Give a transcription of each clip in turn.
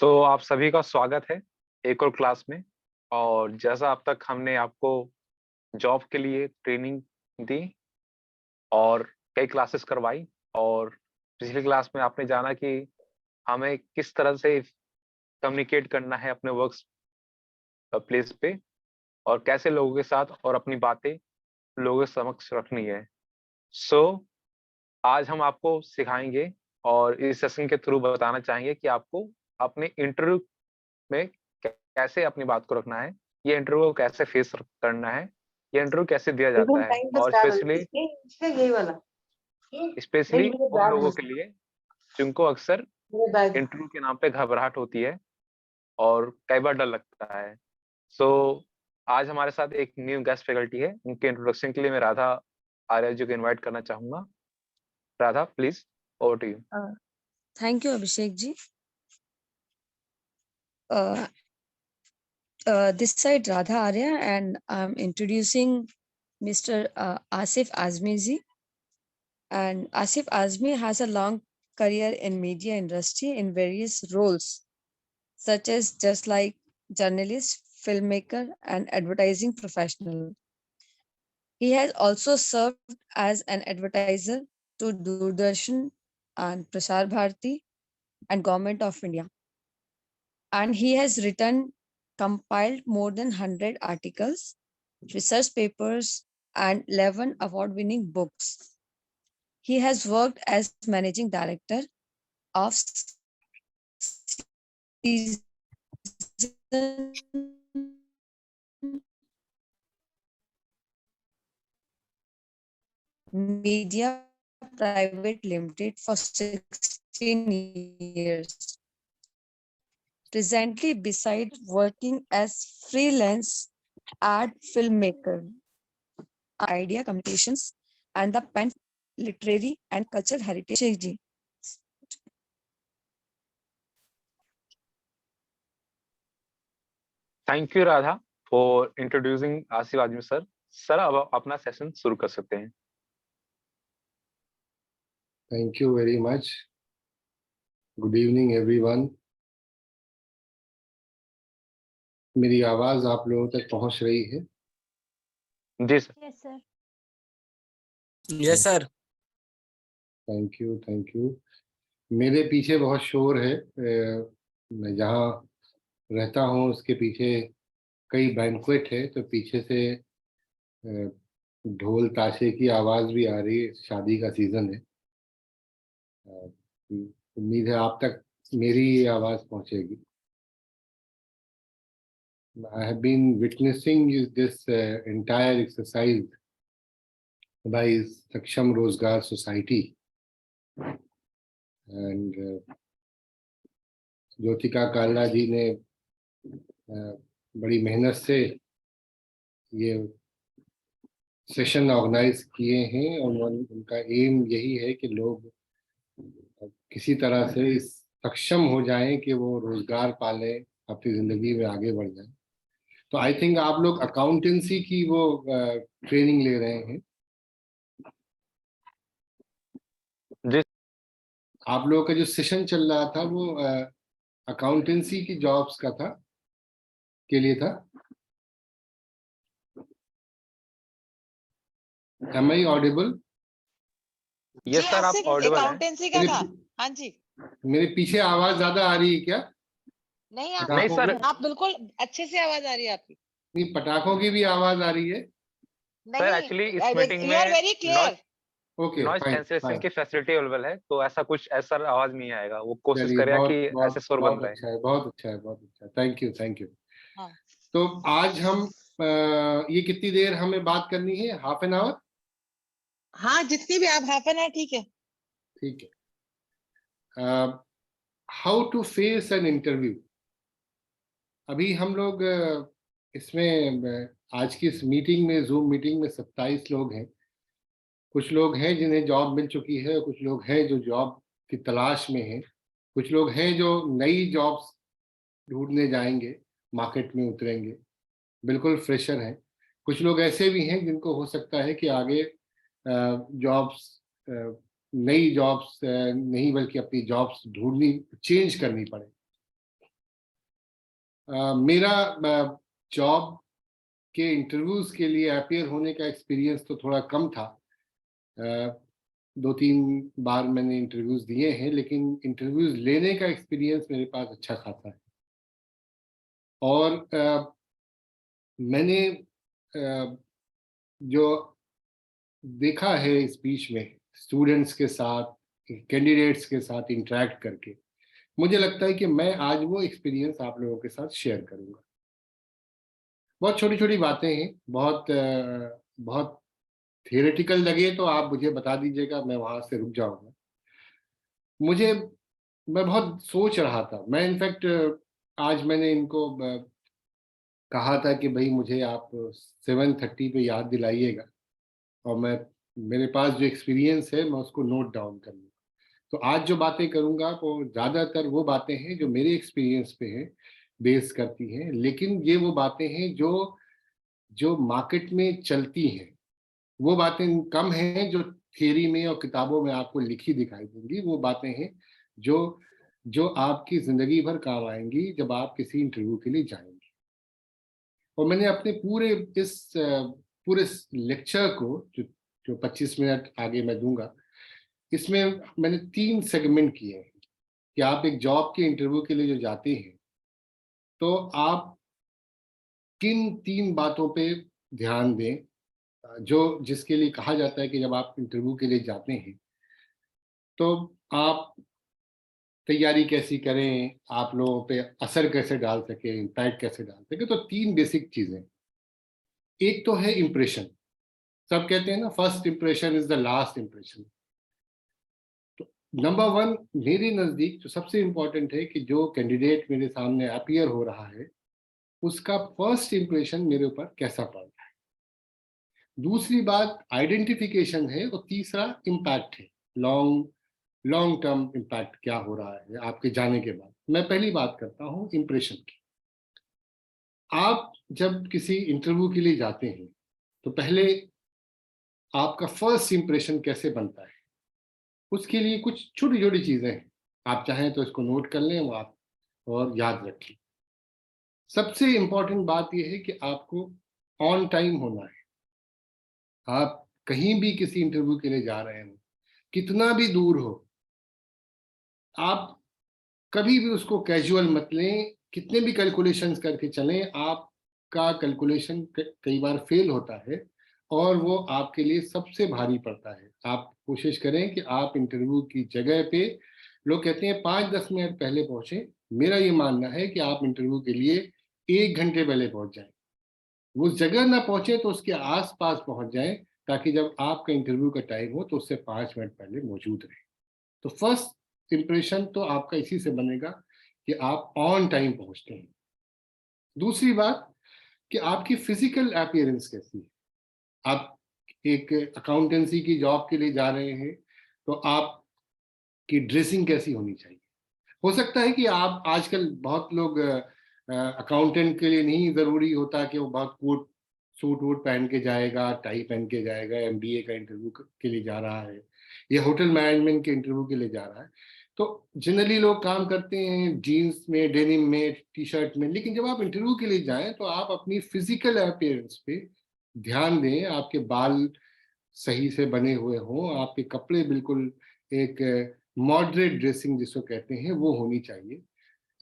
आप सभी का स्वागत है एक और क्लास में। और जैसा अब तक हमने आपको जॉब के लिए ट्रेनिंग दी और कई क्लासेस करवाई, और पिछली क्लास में आपने जाना कि हमें किस तरह से कम्युनिकेट करना है अपने वर्क प्लेस पे, और कैसे लोगों के साथ और अपनी बातें लोगों के समक्ष रखनी है। सो आज हम आपको सिखाएंगे और इस सेशन के थ्रू बताना चाहेंगे कि आपको अपने इंटरव्यू में कैसे अपनी बात को रखना है, ये इंटरव्यू को कैसे फेस करना है, ये इंटरव्यू कैसे दिया एकदम जाता है। टाइम पे और स्टार्ट हो स्पेशली यही वाला स्पेशली नहीं, ये उन बैग लोगों है, के लिए जिनको अक्सर ये बैग। इंटरव्यू के नाम पे घबराहट होती है और कई बार डर लगता है। सो आज हमारे साथ एक न्यू गेस्ट फैकल्टी है, उनके इंट्रोडक्शन के लिए मैं राधा आर्य जी को इनवाइट करना चाहूंगा। Radha, please, over to you. Thank you, Abhishek ji. This side Radha Arya, and I'm introducing Mr. Asif Azmi ji. And Asif Azmi has a long career in media industry in various roles, such as just like journalist, filmmaker, and advertising professional. He has also served as an advertiser to Doordarshan and Prasar Bharati and Government of India. And he has compiled more than 100 articles, research papers, and 11 award-winning books. He has worked as managing director of Season Media Private Limited for 16 years. Presently, besides working as freelance art filmmaker, idea communications, and the pen literary and cultural heritage. जी. Thank you Radha for introducing Asif Azmi sir. Sir, अब आप अपना session शुरू कर सकते हैं। Thank you very much. Good evening, everyone. मेरी आवाज आप लोगों तक पहुंच रही है? जी sir. Yes sir. Yes sir. Thank you, thank you. मेरे पीछे बहुत शोर है। मैं जहाँ रहता हूँ उसके पीछे कई बैंक्वेट है, तो पीछे से ढोल ताशे की आवाज भी आ रही है। शादी का सीजन है। उम्मीद है आप तक मेरी ये आवाज पहुंचेगी। I have been witnessing this entire exercise by Saksham Rozgar Society, and Jyotika Kalra जी ने बड़ी मेहनत से ये सेशन ऑर्गेनाइज किए हैं, और उनका एम यही है कि लोग किसी तरह से इस सक्षम हो जाएं कि वो रोजगार पालें, अपनी जिंदगी में आगे बढ़ जाएं। तो आई थिंक आप लोग अकाउंटेंसी की वो ट्रेनिंग ले रहे हैं। जी। आप लोगों का जो सेशन चल रहा था वो अकाउंटेंसी की जॉब्स का था, के लिए था। Am I audible? Yes sir, आप ऑडिबल हैं। अकाउंटेंसी का था। हाँ जी। मेरे पीछे आवाज ज्यादा आ रही है क्या? नहीं, आप नहीं सर, आप बिल्कुल अच्छे से आवाज आ रही है आपकी। नहीं, पटाखों की भी आवाज आ रही है। सर एक्चुअली इस मीटिंग में very clear. Okay, noise fine cancellation fine. की फैसिलिटी अवेलेबल है, तो ऐसा कुछ ऐसा आवाज नहीं आएगा। वो कोशिश चलिए, करेगा बहुत कि बहुत ऐसे शोर बन बहुत रहे। अच्छा है, बहुत अच्छा है, बहुत अच्छा। Thank you, thank you. हाँ। तो आज हम ये कितनी देर हमें बात करनी है? Half an hour? हाँ, जितनी भी आप हाफ एन आवर ठीक है। ठीक है। How to face an interview. अभी हम लोग इसमें आज की इस मीटिंग में, जूम मीटिंग में 27 लोग हैं। कुछ लोग हैं जिन्हें जॉब मिल चुकी है, कुछ लोग हैं जो जॉब की तलाश में हैं, कुछ लोग हैं जो नई जॉब्स ढूंढने जाएंगे, मार्केट में उतरेंगे, बिल्कुल फ्रेशर हैं। कुछ लोग ऐसे भी हैं जिनको हो सकता है कि आगे जॉब्स, नई जॉब्स नहीं बल्कि अपनी जॉब्स ढूंढनी, चेंज करनी पड़े। मेरा जॉब के इंटरव्यूज के लिए अपीयर होने का एक्सपीरियंस तो थोड़ा कम था। 2-3 बार मैंने इंटरव्यूज दिए हैं, लेकिन इंटरव्यूज लेने का एक्सपीरियंस मेरे पास अच्छा खासा है। और मैंने जो देखा है इस बीच में स्टूडेंट्स के साथ, कैंडिडेट्स के साथ इंटरेक्ट करके, मुझे लगता है कि मैं आज वो एक्सपीरियंस आप लोगों के साथ शेयर करूंगा। बहुत छोटी छोटी बातें हैं, बहुत थियोरेटिकल लगे तो आप मुझे बता दीजिएगा, मैं वहां से रुक जाऊंगा। मैं बहुत सोच रहा था। मैं इनफैक्ट आज मैंने इनको कहा था कि भाई मुझे आप 7:30 पे याद दिलाइएगा, और मेरे पास जो एक्सपीरियंस है मैं उसको नोट डाउन कर लूँ। तो आज जो बातें करूंगा वो ज़्यादातर वो बातें हैं जो मेरे एक्सपीरियंस पे हैं, बेस करती हैं, लेकिन ये वो बातें हैं जो मार्केट में चलती हैं। वो बातें कम हैं जो थियरी में और किताबों में आपको लिखी दिखाई देंगी। वो बातें हैं जो जो आपकी जिंदगी भर काम आएंगी जब आप किसी इंटरव्यू के लिए जाएंगे। और मैंने अपने पूरे लेक्चर को जो 25 मिनट आगे मैं दूंगा, इसमें मैंने 3 सेगमेंट किए हैं कि आप एक जॉब के इंटरव्यू के लिए जो जाते हैं तो आप किन 3 बातों पे ध्यान दें, जिसके लिए कहा जाता है कि जब आप इंटरव्यू के लिए जाते हैं तो आप तैयारी कैसी करें, आप लोगों पे असर कैसे डाल सके, इम्पैक्ट कैसे डाल सके। तो 3 बेसिक चीजें। एक तो है इम्प्रेशन। सब कहते हैं ना, first impression is the last impression. तो नंबर 1 मेरे नजदीक जो सबसे इम्पोर्टेंट है कि जो कैंडिडेट मेरे सामने अपीयर हो रहा है उसका फर्स्ट इम्प्रेशन मेरे ऊपर कैसा पड़ रहा है। दूसरी बात आइडेंटिफिकेशन है, और तीसरा इम्पैक्ट है, लॉन्ग टर्म इम्पैक्ट क्या हो रहा है आपके जाने के बाद। मैं पहली बात करता हूँ इम्प्रेशन की। आप जब किसी इंटरव्यू के लिए जाते हैं तो पहले आपका फर्स्ट इम्प्रेशन कैसे बनता है, उसके लिए कुछ छोटी छोटी चीजें हैं। आप चाहें तो इसको नोट कर लें और याद रखें। सबसे इम्पोर्टेंट बात यह है कि आपको ऑन टाइम होना है। आप कहीं भी किसी इंटरव्यू के लिए जा रहे हो, कितना भी दूर हो, आप कभी भी उसको कैजुअल मत लें। कितने भी कैलकुलेशंस करके चलें, आपका कैलकुलेशन कई बार फेल होता है और वो आपके लिए सबसे भारी पड़ता है। आप कोशिश करें कि आप इंटरव्यू की जगह पे, लोग कहते हैं 5-10 मिनट पहले पहुंचे, मेरा ये मानना है कि आप इंटरव्यू के लिए 1 घंटे पहले पहुंच जाएं। वो जगह ना पहुंचे तो उसके आसपास पहुंच जाएं, ताकि जब आपका इंटरव्यू का टाइम हो तो उससे 5 मिनट पहले मौजूद रहे। तो फर्स्ट इंप्रेशन तो आपका इसी से बनेगा कि आप ऑन टाइम पहुंचते हैं। दूसरी बात कि आपकी फिजिकल अपीयरेंस कैसी है। आप एक अकाउंटेंसी की जॉब के लिए जा रहे हैं तो आपकी ड्रेसिंग कैसी होनी चाहिए। हो सकता है कि आप आजकल बहुत लोग अकाउंटेंट के लिए नहीं जरूरी होता कि वो बहुत कोट सूट वूट पहन के जाएगा, टाई पहन के जाएगा, MBA का इंटरव्यू के लिए जा रहा है या होटल मैनेजमेंट के इंटरव्यू के लिए जा रहा है। तो जनरली लोग काम करते हैं जीन्स में, डेनिम में, टी-शर्ट में। लेकिन जब आप इंटरव्यू के लिए जाएं तो आप अपनी फिजिकल अपीयरेंस पे ध्यान दें। आपके बाल सही से बने हुए हों, आपके कपड़े बिल्कुल एक मॉडरेट ड्रेसिंग जिसको कहते हैं वो होनी चाहिए।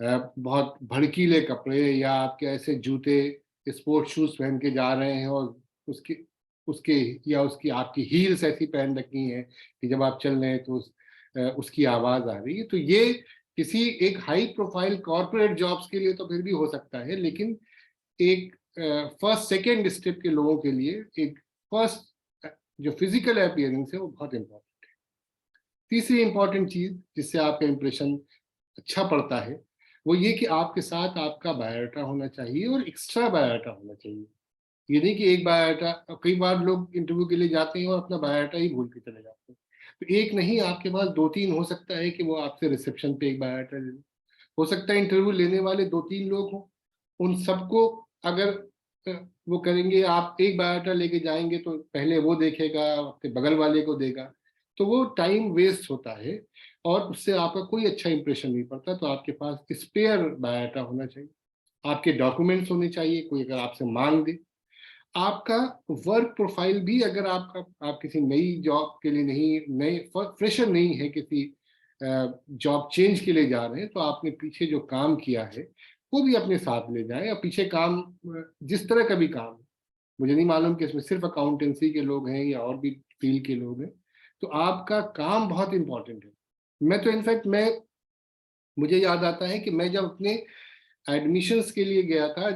बहुत भड़कीले कपड़े या आपके ऐसे जूते, स्पोर्ट्स शूज पहन के जा रहे हैं और उसके उसके या उसकी आपकी हील्स ऐसी पहन रखी हैं कि जब आप चल रहे हैं तो उसकी आवाज आ रही है। तो ये किसी एक हाई प्रोफाइल कॉर्पोरेट जॉब्स के लिए तो फिर भी हो सकता है, लेकिन एक फर्स्ट सेकेंड स्टेप के लोगों के लिए एक फर्स्ट जो फिजिकल अपीयरेंस है वो बहुत इंपॉर्टेंट है। तीसरी इंपॉर्टेंट चीज जिससे आपका इंप्रेशन अच्छा पड़ता है वो ये कि आपके साथ आपका बायोडाटा होना चाहिए और एक्स्ट्रा बायोडाटा होना चाहिए। ये नहीं कि एक बायोडाटा, कई बार लोग इंटरव्यू के लिए जाते हैं और अपना बायोडाटा ही भूल के चले जाते हैं। तो एक नहीं, आपके पास 2-3 हो सकता है कि वो आपसे रिसेप्शन पे एक बायोडाटा ले लें। हो सकता है इंटरव्यू लेने वाले 2-3 लोग हों, उन सबको अगर वो करेंगे, आप एक बायोडाटा लेके जाएंगे तो पहले वो देखेगा, अपने बगल वाले को देगा, तो वो टाइम वेस्ट होता है और उससे आपका कोई अच्छा इंप्रेशन नहीं पड़ता। तो आपके पास स्पेयर बायोडाटा होना चाहिए। आपके डॉक्यूमेंट्स होने चाहिए, कोई अगर आपसे मांग दे, आपका वर्क प्रोफाइल भी, अगर आप किसी नई जॉब के लिए नए फ्रेशर नहीं है, किसी जॉब चेंज के लिए जा रहे हैं, तो आपने पीछे जो काम किया है वो भी अपने साथ ले जाएं। या पीछे काम जिस तरह का भी काम है, मुझे नहीं मालूम कि इसमें सिर्फ अकाउंटेंसी के लोग हैं या और भी फील्ड के लोग हैं, तो आपका काम बहुत इंपॉर्टेंट है। मैं तो इनफैक्ट मुझे याद आता है कि मैं जब अपने एडमिशन्स के लिए गया था,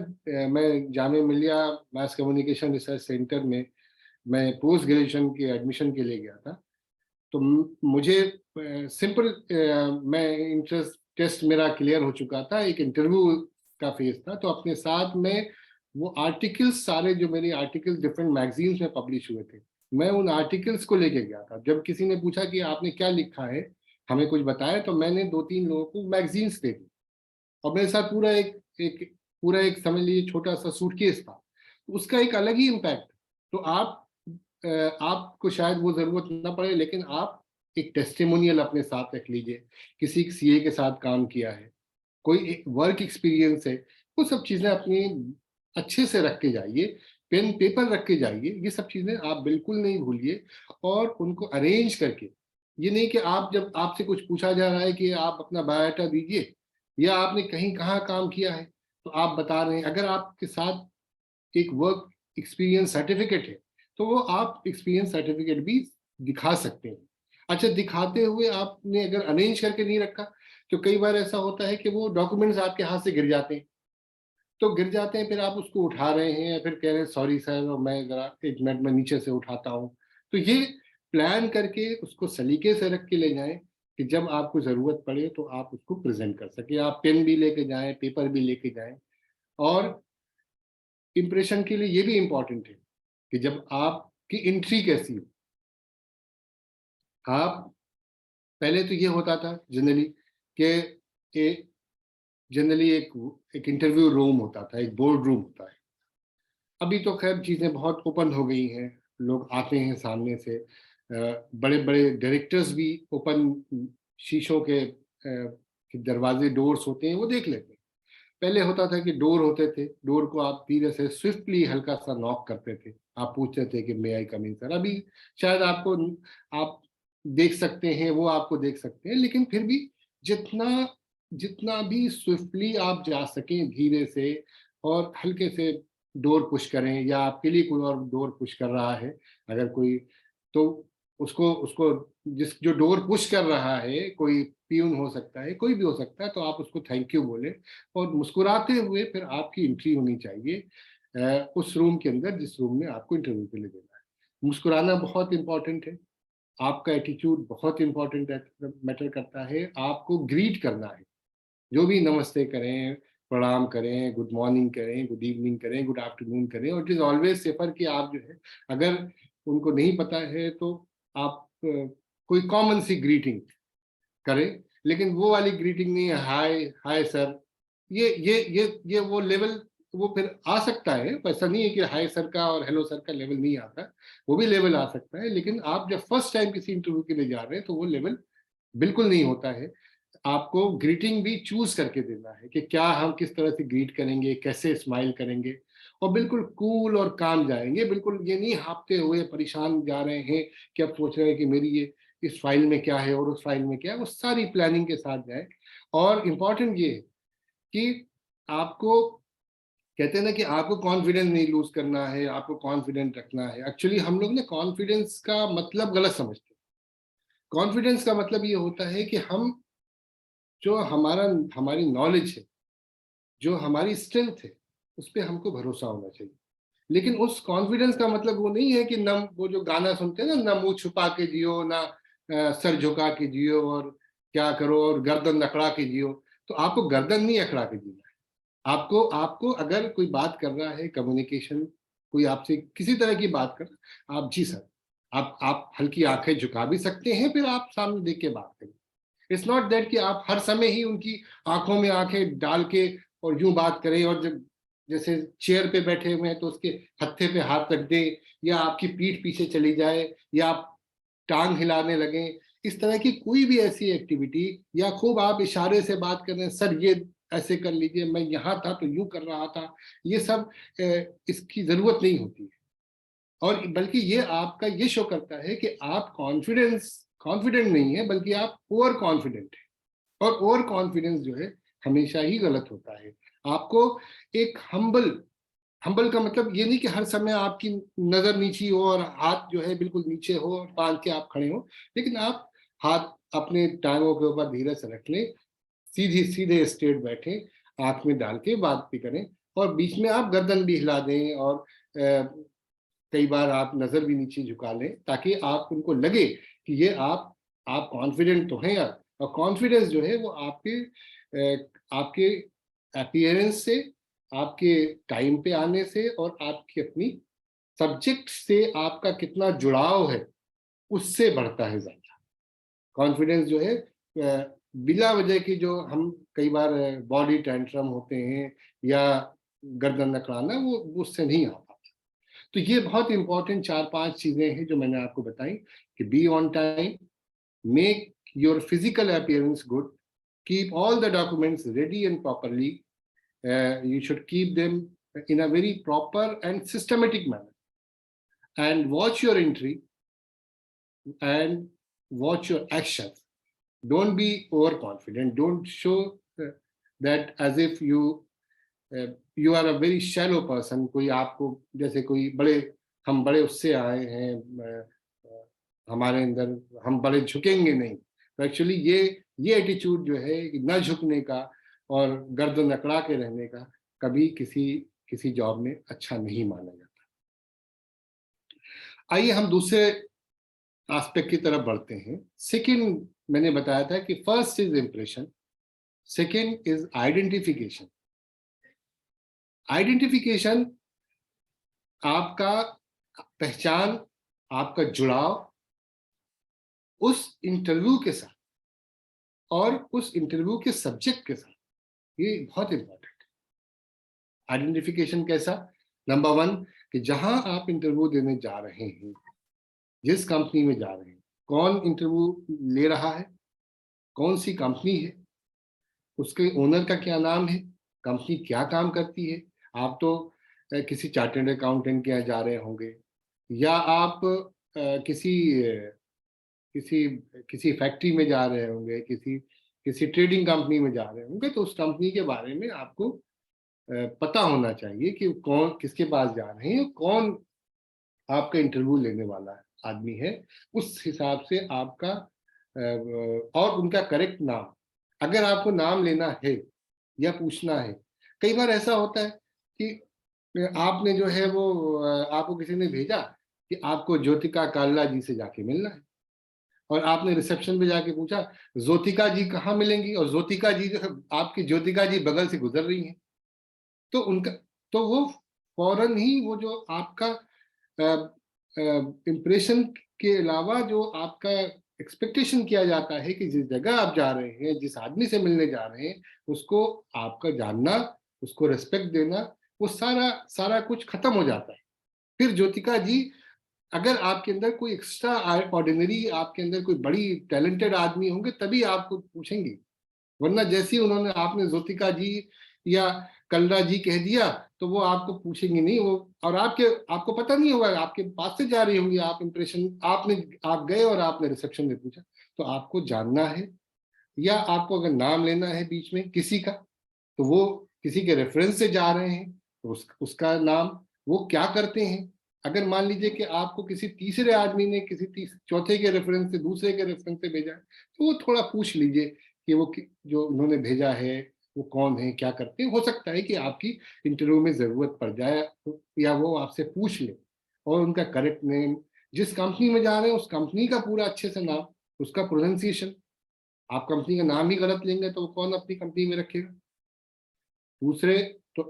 मैं Jamia Millia mass communication research centre में मैं पोस्ट ग्रेजुएशन के एडमिशन के लिए गया था। तो मुझे सिंपल मैं इंट्रेंस टेस्ट मेरा क्लियर हो चुका था, एक इंटरव्यू का फेज था, तो अपने साथ में वो आर्टिकल्स, सारे जो मेरे आर्टिकल्स डिफरेंट मैगजीन्स में पब्लिश हुए थे, मैं उन आर्टिकल्स को लेके गया था। जब किसी ने पूछा कि आपने क्या लिखा है, हमें कुछ बताया, तो मैंने 2-3 लोगों को मैगजीन्स दे दी, और मेरे साथ पूरा एक समझ लीजिए छोटा सा सूटकेस था, तो उसका एक अलग ही इम्पैक्ट। तो आपको शायद वो जरूरत ना पड़े, लेकिन आप एक टेस्टिमोनियल अपने साथ रख लीजिए, किसी सीए के साथ काम किया है, कोई एक वर्क एक्सपीरियंस है, वो सब चीजें अपनी अच्छे से रख के जाइए, पेन पेपर रख के जाइए, ये सब चीजें आप बिल्कुल नहीं भूलिए। और उनको अरेंज करके, ये नहीं कि आप जब आपसे कुछ पूछा जा रहा है कि आप अपना बायोडाटा दीजिए या आपने कहीं कहाँ काम किया है तो आप बता रहे हैं, अगर आपके साथ एक वर्क एक्सपीरियंस सर्टिफिकेट है तो वो आप एक्सपीरियंस सर्टिफिकेट भी दिखा सकते हैं। अच्छा, दिखाते हुए आपने अगर अरेंज करके नहीं रखा तो कई बार ऐसा होता है कि वो डॉक्यूमेंट्स आपके हाथ से गिर जाते हैं, फिर आप उसको उठा रहे हैं, फिर कह रहे हैं सॉरी सर, और मैं जरा 1 मिनट में नीचे से उठाता हूँ। तो ये प्लान करके उसको सलीके से रख के ले जाएं कि जब आपको जरूरत पड़े तो आप उसको प्रेजेंट कर सके। आप पेन भी लेके जाएं, पेपर भी लेके जाएं। और इम्प्रेशन के लिए ये भी इम्पोर्टेंट है कि जब आपकी एंट्री कैसी हो, आप पहले तो ये होता था जनरली कि जनरली एक इंटरव्यू रूम होता था, एक बोर्ड रूम होता है। अभी तो खैर चीज़ें बहुत ओपन हो गई हैं, लोग आते हैं सामने से, बड़े बड़े डायरेक्टर्स भी ओपन शीशों के दरवाजे, डोर्स होते हैं, वो देख लेते हैं। पहले होता था कि डोर होते थे, डोर को आप धीरे से स्विफ्टली हल्का सा नॉक करते थे, आप पूछते थे कि मे आई कम इन सर। अभी शायद आप देख सकते हैं, वो आपको देख सकते हैं, लेकिन फिर भी जितना भी स्विफ्टली आप जा सकें धीरे से, और हल्के से डोर पुश करें, या आपके लिए कोई और डोर पुश कर रहा है अगर कोई, तो उसको जो डोर पुश कर रहा है, कोई पियून हो सकता है, कोई भी हो सकता है, तो आप उसको थैंक यू बोले और मुस्कुराते हुए फिर आपकी एंट्री होनी चाहिए उस रूम के अंदर जिस रूम में आपको इंटरव्यू के लिए देना है। मुस्कुराना बहुत इंपॉर्टेंट है, आपका एटीट्यूड बहुत इंपॉर्टेंट मैटर करता है। आपको ग्रीट करना है, जो भी नमस्ते करें, प्रणाम करें, गुड मॉर्निंग करें, गुड इवनिंग करें, गुड आफ्टरनून करें। और इट इज ऑलवेज सेफर कि आप जो है, अगर उनको नहीं पता है तो आप कोई कॉमन सी ग्रीटिंग करें, लेकिन वो वाली ग्रीटिंग नहीं है हाय हाय सर। ये वो लेवल वो फिर आ सकता है, ऐसा नहीं है कि हाय सर का और हेलो सर का लेवल नहीं आता, वो भी लेवल आ सकता है, लेकिन आप जब फर्स्ट टाइम किसी इंटरव्यू के लिए जा रहे हैं तो वो लेवल बिल्कुल नहीं होता है। आपको ग्रीटिंग भी चूज करके देना है कि क्या हम किस तरह से ग्रीट करेंगे, कैसे स्माइल करेंगे, और बिल्कुल कूल और काम जाएंगे। बिल्कुल ये नहीं हाँफते हुए परेशान जा रहे हैं कि अब सोच रहे हैं कि मेरी ये इस फाइल में क्या है और उस फाइल में क्या है, वो सारी प्लानिंग के साथ जाए। और इम्पॉर्टेंट ये है कि आपको, कहते हैं ना कि आपको कॉन्फिडेंस नहीं लूज करना है, आपको कॉन्फिडेंट रखना है। एक्चुअली हम लोग ना कॉन्फिडेंस का मतलब गलत समझते हैं। कॉन्फिडेंस का मतलब ये होता है कि हम जो हमारी नॉलेज है, जो हमारी स्ट्रेंथ है, उस पर हमको भरोसा होना चाहिए। लेकिन उस कॉन्फिडेंस का मतलब वो नहीं है कि वो जो गाना सुनते हैं ना मुंह छुपा के जियो, ना सर झुका के जियो, और क्या करो और गर्दन अकड़ा के जियो। तो आपको गर्दन नहीं अकड़ा के जीना है। आपको अगर कोई बात कर रहा है, कम्युनिकेशन, कोई आपसे किसी तरह की बात कर, आप जी सर, आप हल्की आंखें झुका भी सकते हैं, फिर आप सामने देख के बात करें। इट्स नॉट दैट कि आप हर समय ही उनकी आंखों में आंखें डाल के और यूं बात करें, और जब जैसे चेयर पे बैठे हुए हैं तो उसके हत्थे पे हाथ रख दें, या आपकी पीठ पीछे चली जाए, या आप टांग हिलाने लगे। इस तरह की कोई भी ऐसी एक्टिविटी, या खूब आप इशारे से बात कर रहे हैं, सर ये ऐसे कर लीजिए, मैं यहाँ था तो यूं कर रहा था, ये सब इसकी जरूरत नहीं होती है। और बल्कि ये आपका ये शो करता है कि आप कॉन्फिडेंट नहीं है, बल्कि आप ओवर कॉन्फिडेंट है। और ओवर कॉन्फिडेंस जो है हमेशा ही गलत होता है। आपको एक हम्बल का मतलब ये नहीं कि हर समय आपकी नजर नीची हो और हाथ जो है बिल्कुल नीचे हो और बांध के आप खड़े हो, लेकिन आप हाथ अपने टांगों के ऊपर धीरे से रख लें, सीधे स्ट्रेट बैठे, आंख में डाल के बात भी करें, और बीच में आप गर्दन भी हिला दें, और कई बार आप नजर भी नीचे झुका लें, ताकि आप उनको लगे कि ये आप कॉन्फिडेंट तो हैं यार। और कॉन्फिडेंस जो है वो आपके अपीयरेंस से, आपके टाइम पे आने से, और आपकी अपनी सब्जेक्ट से आपका कितना जुड़ाव है उससे बढ़ता है ज्यादा। कॉन्फिडेंस जो है बिला वजह की जो हम कई बार बॉडी टेंट्रम होते हैं या गर्दन अकड़ाना, वो उससे नहीं आता। तो ये बहुत इंपॉर्टेंट 4-5 चीजें हैं जो मैंने आपको बताई कि be on time, make your physical appearance good, keep all the documents ready and properly. You should keep them in a very proper and systematic manner, and watch your entry and watch your actions. Don't be overconfident. Don't show that as if you are a very shallow person. कोई आपको जैसे कोई हम बड़े उससे आए हैं, हमारे अंदर हम बड़े झुकेंगे नहीं। तो एक्चुअली ये एटीट्यूड जो है न झुकने का और गर्दन अकड़ा के रहने का, कभी किसी जॉब में अच्छा नहीं माना जाता। आइए हम दूसरे एस्पेक्ट की तरफ बढ़ते हैं। सेकंड, मैंने बताया था कि first is impression, second is identification. Identification आपका पहचान, आपका जुड़ाव उस इंटरव्यू के साथ और उस इंटरव्यू के सब्जेक्ट के साथ, ये बहुत इंपॉर्टेंट है। आइडेंटिफिकेशन कैसा? नंबर 1 कि जहां आप इंटरव्यू देने जा रहे हैं, जिस कंपनी में जा रहे हैं, कौन इंटरव्यू ले रहा है, कौन सी कंपनी है, उसके ओनर का क्या नाम है, कंपनी क्या काम करती है। आप तो किसी चार्टर्ड अकाउंटेंट के यहाँ जा रहे होंगे, या आप किसी फैक्ट्री में जा रहे होंगे, किसी ट्रेडिंग कंपनी में जा रहे होंगे, तो उस कंपनी के बारे में आपको पता होना चाहिए कि कौन किसके पास जा रहे हैं, कौन आपका इंटरव्यू लेने वाला आदमी है। उस हिसाब से आपका और उनका करेक्ट नाम, अगर आपको नाम लेना है या पूछना है। कई बार ऐसा होता है कि आपने जो है वो आपको किसी ने भेजा कि आपको ज्योतिका काल्ला जी से जाके मिलना है, और आपने रिसेप्शन पे जाके पूछा ज्योतिका जी कहाँ मिलेंगी, और ज्योतिका जी जो है आपकी ज्योतिका जी बगल से गुजर रही हैं, तो वो फौरन ही वो जो आपका इम्प्रेशन के अलावा जो आपका एक्सपेक्टेशन किया जाता है कि जिस जगह आप जा रहे हैं, जिस आदमी से मिलने जा रहे हैं, उसको आपका जानना, उसको रिस्पेक्ट देना, वो सारा कुछ खत्म हो जाता है। फिर ज्योतिका जी, अगर आपके अंदर कोई एक्स्ट्रा ऑर्डिनरी, आपके अंदर कोई बड़ी टैलेंटेड आदमी होंगे, तभी आपको पूछेंगे, वरना जैसे ही आपने ज्योतिका जी या कल्ला जी कह दिया तो वो आपको पूछेंगे नहीं। वो और आपको पता नहीं होगा, आपके पास से जा रही होंगी, आप गए और आपने रिसेप्शन में पूछा। तो आपको जानना है, या आपको अगर नाम लेना है बीच में किसी का, तो वो किसी के रेफरेंस से जा रहे हैं, तो उसका नाम, वो क्या करते हैं। अगर मान लीजिए कि आपको किसी तीसरे आदमी ने किसी चौथे के रेफरेंस से, दूसरे के रेफरेंस से भेजा है, तो वो थोड़ा पूछ लीजिए कि वो जो उन्होंने भेजा है वो कौन है, क्या करते हैं। हो सकता है कि आपकी इंटरव्यू में जरूरत पड़ जाए, या वो आपसे पूछ ले, और उनका करेक्ट नेम, जिस कंपनी में जा रहे हैं उस कंपनी का पूरा अच्छे से नाम, उसका प्रोनाउंसिएशन। आप कंपनी का नाम ही गलत लेंगे तो कौन अपनी कंपनी में रखेगा। दूसरे तो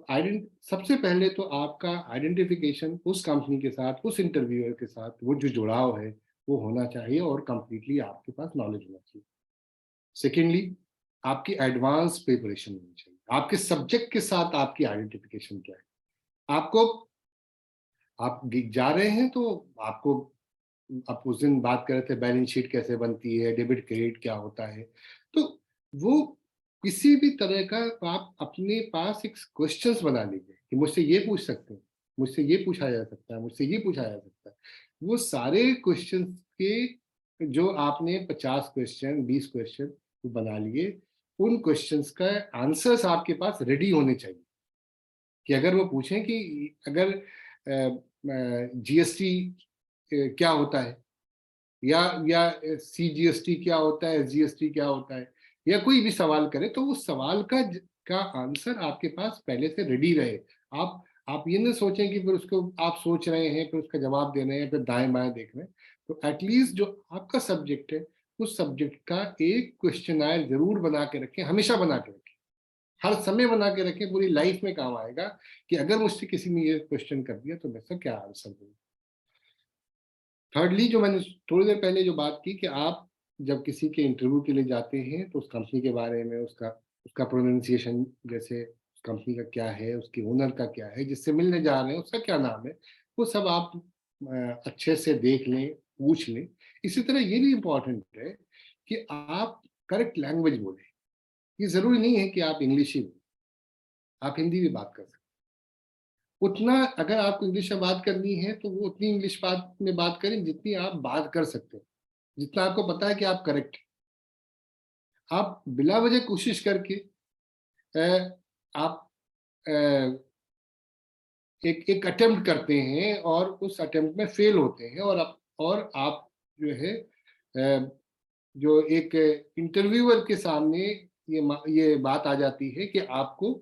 सबसे पहले तो आपका आइडेंटिफिकेशन उस कंपनी के साथ, उस इंटरव्यूअर के साथ, वो जो जुड़ाव है वो होना चाहिए, और कंप्लीटली आपके पास नॉलेज होना चाहिए। सेकेंडली, आपकी एडवांस प्रिपरेशन होनी चाहिए। आपके सब्जेक्ट के साथ आपकी आइडेंटिफिकेशन क्या है। आप जा रहे हैं तो आप उस दिन बात कर रहे थे बैलेंस शीट कैसे बनती है, डेबिट क्रेडिट क्या होता है, तो वो किसी भी तरह का आप अपने पास एक क्वेश्चंस बना लीजिए कि मुझसे ये पूछ सकते हैं, मुझसे ये पूछा जा सकता है, मुझसे ये पूछा जा सकता है। वो सारे क्वेश्चंस के जो आपने 50 क्वेश्चन 20 क्वेश्चन बना लिए, उन क्वेश्चंस का आंसर्स आपके पास रेडी होने चाहिए कि अगर वो पूछें कि अगर जीएसटी क्या होता है, या सीजीएसटी क्या होता है, एसजीएसटी क्या होता है, या कोई भी सवाल करे तो उस सवाल का आंसर आपके पास पहले से रेडी रहे। आप ये ना सोचें कि फिर उसको आप सोच रहे हैं, फिर उसका जवाब दे रहे हैं, फिर दाएं बाएं देख रहे हैं। तो एटलीस्ट जो आपका सब्जेक्ट है, उस सब्जेक्ट का एक क्वेश्चनायर जरूर बना के रखें, हमेशा बना के रखें, हर समय बना के रखें, पूरी लाइफ में काम आएगा कि अगर मुझसे किसी ने ये क्वेश्चन कर दिया तो मैं इसका क्या आंसर दूँ। थर्डली, जो मैंने थोड़ी देर पहले जो बात की कि आप जब किसी के इंटरव्यू के लिए जाते हैं तो उस कंपनी के बारे में, उसका प्रोनाउंसिएशन, जैसे उस कंपनी का क्या है, उसके ओनर का क्या है, जिससे मिलने जा रहे हैं उसका क्या नाम है, वो सब आप अच्छे से देख लें, पूछ लें। इसी तरह ये भी इम्पोर्टेंट है कि आप करेक्ट लैंग्वेज बोलें। ये जरूरी नहीं है कि आप इंग्लिश ही बोलें, आप हिंदी भी बात कर सकते हैं। उतना अगर आपको इंग्लिश में बात करनी है तो वो उतनी इंग्लिश में बात करें जितनी आप बात कर सकते हैं, जितना आपको पता है कि आप करेक्ट हैं। आप बिला वजह कोशिश करके आप एक अटेम्प्ट करते हैं और उस अटेम्प्ट में फेल होते हैं, और आप जो है जो एक इंटरव्यूअर के सामने ये बात आ जाती है कि आपको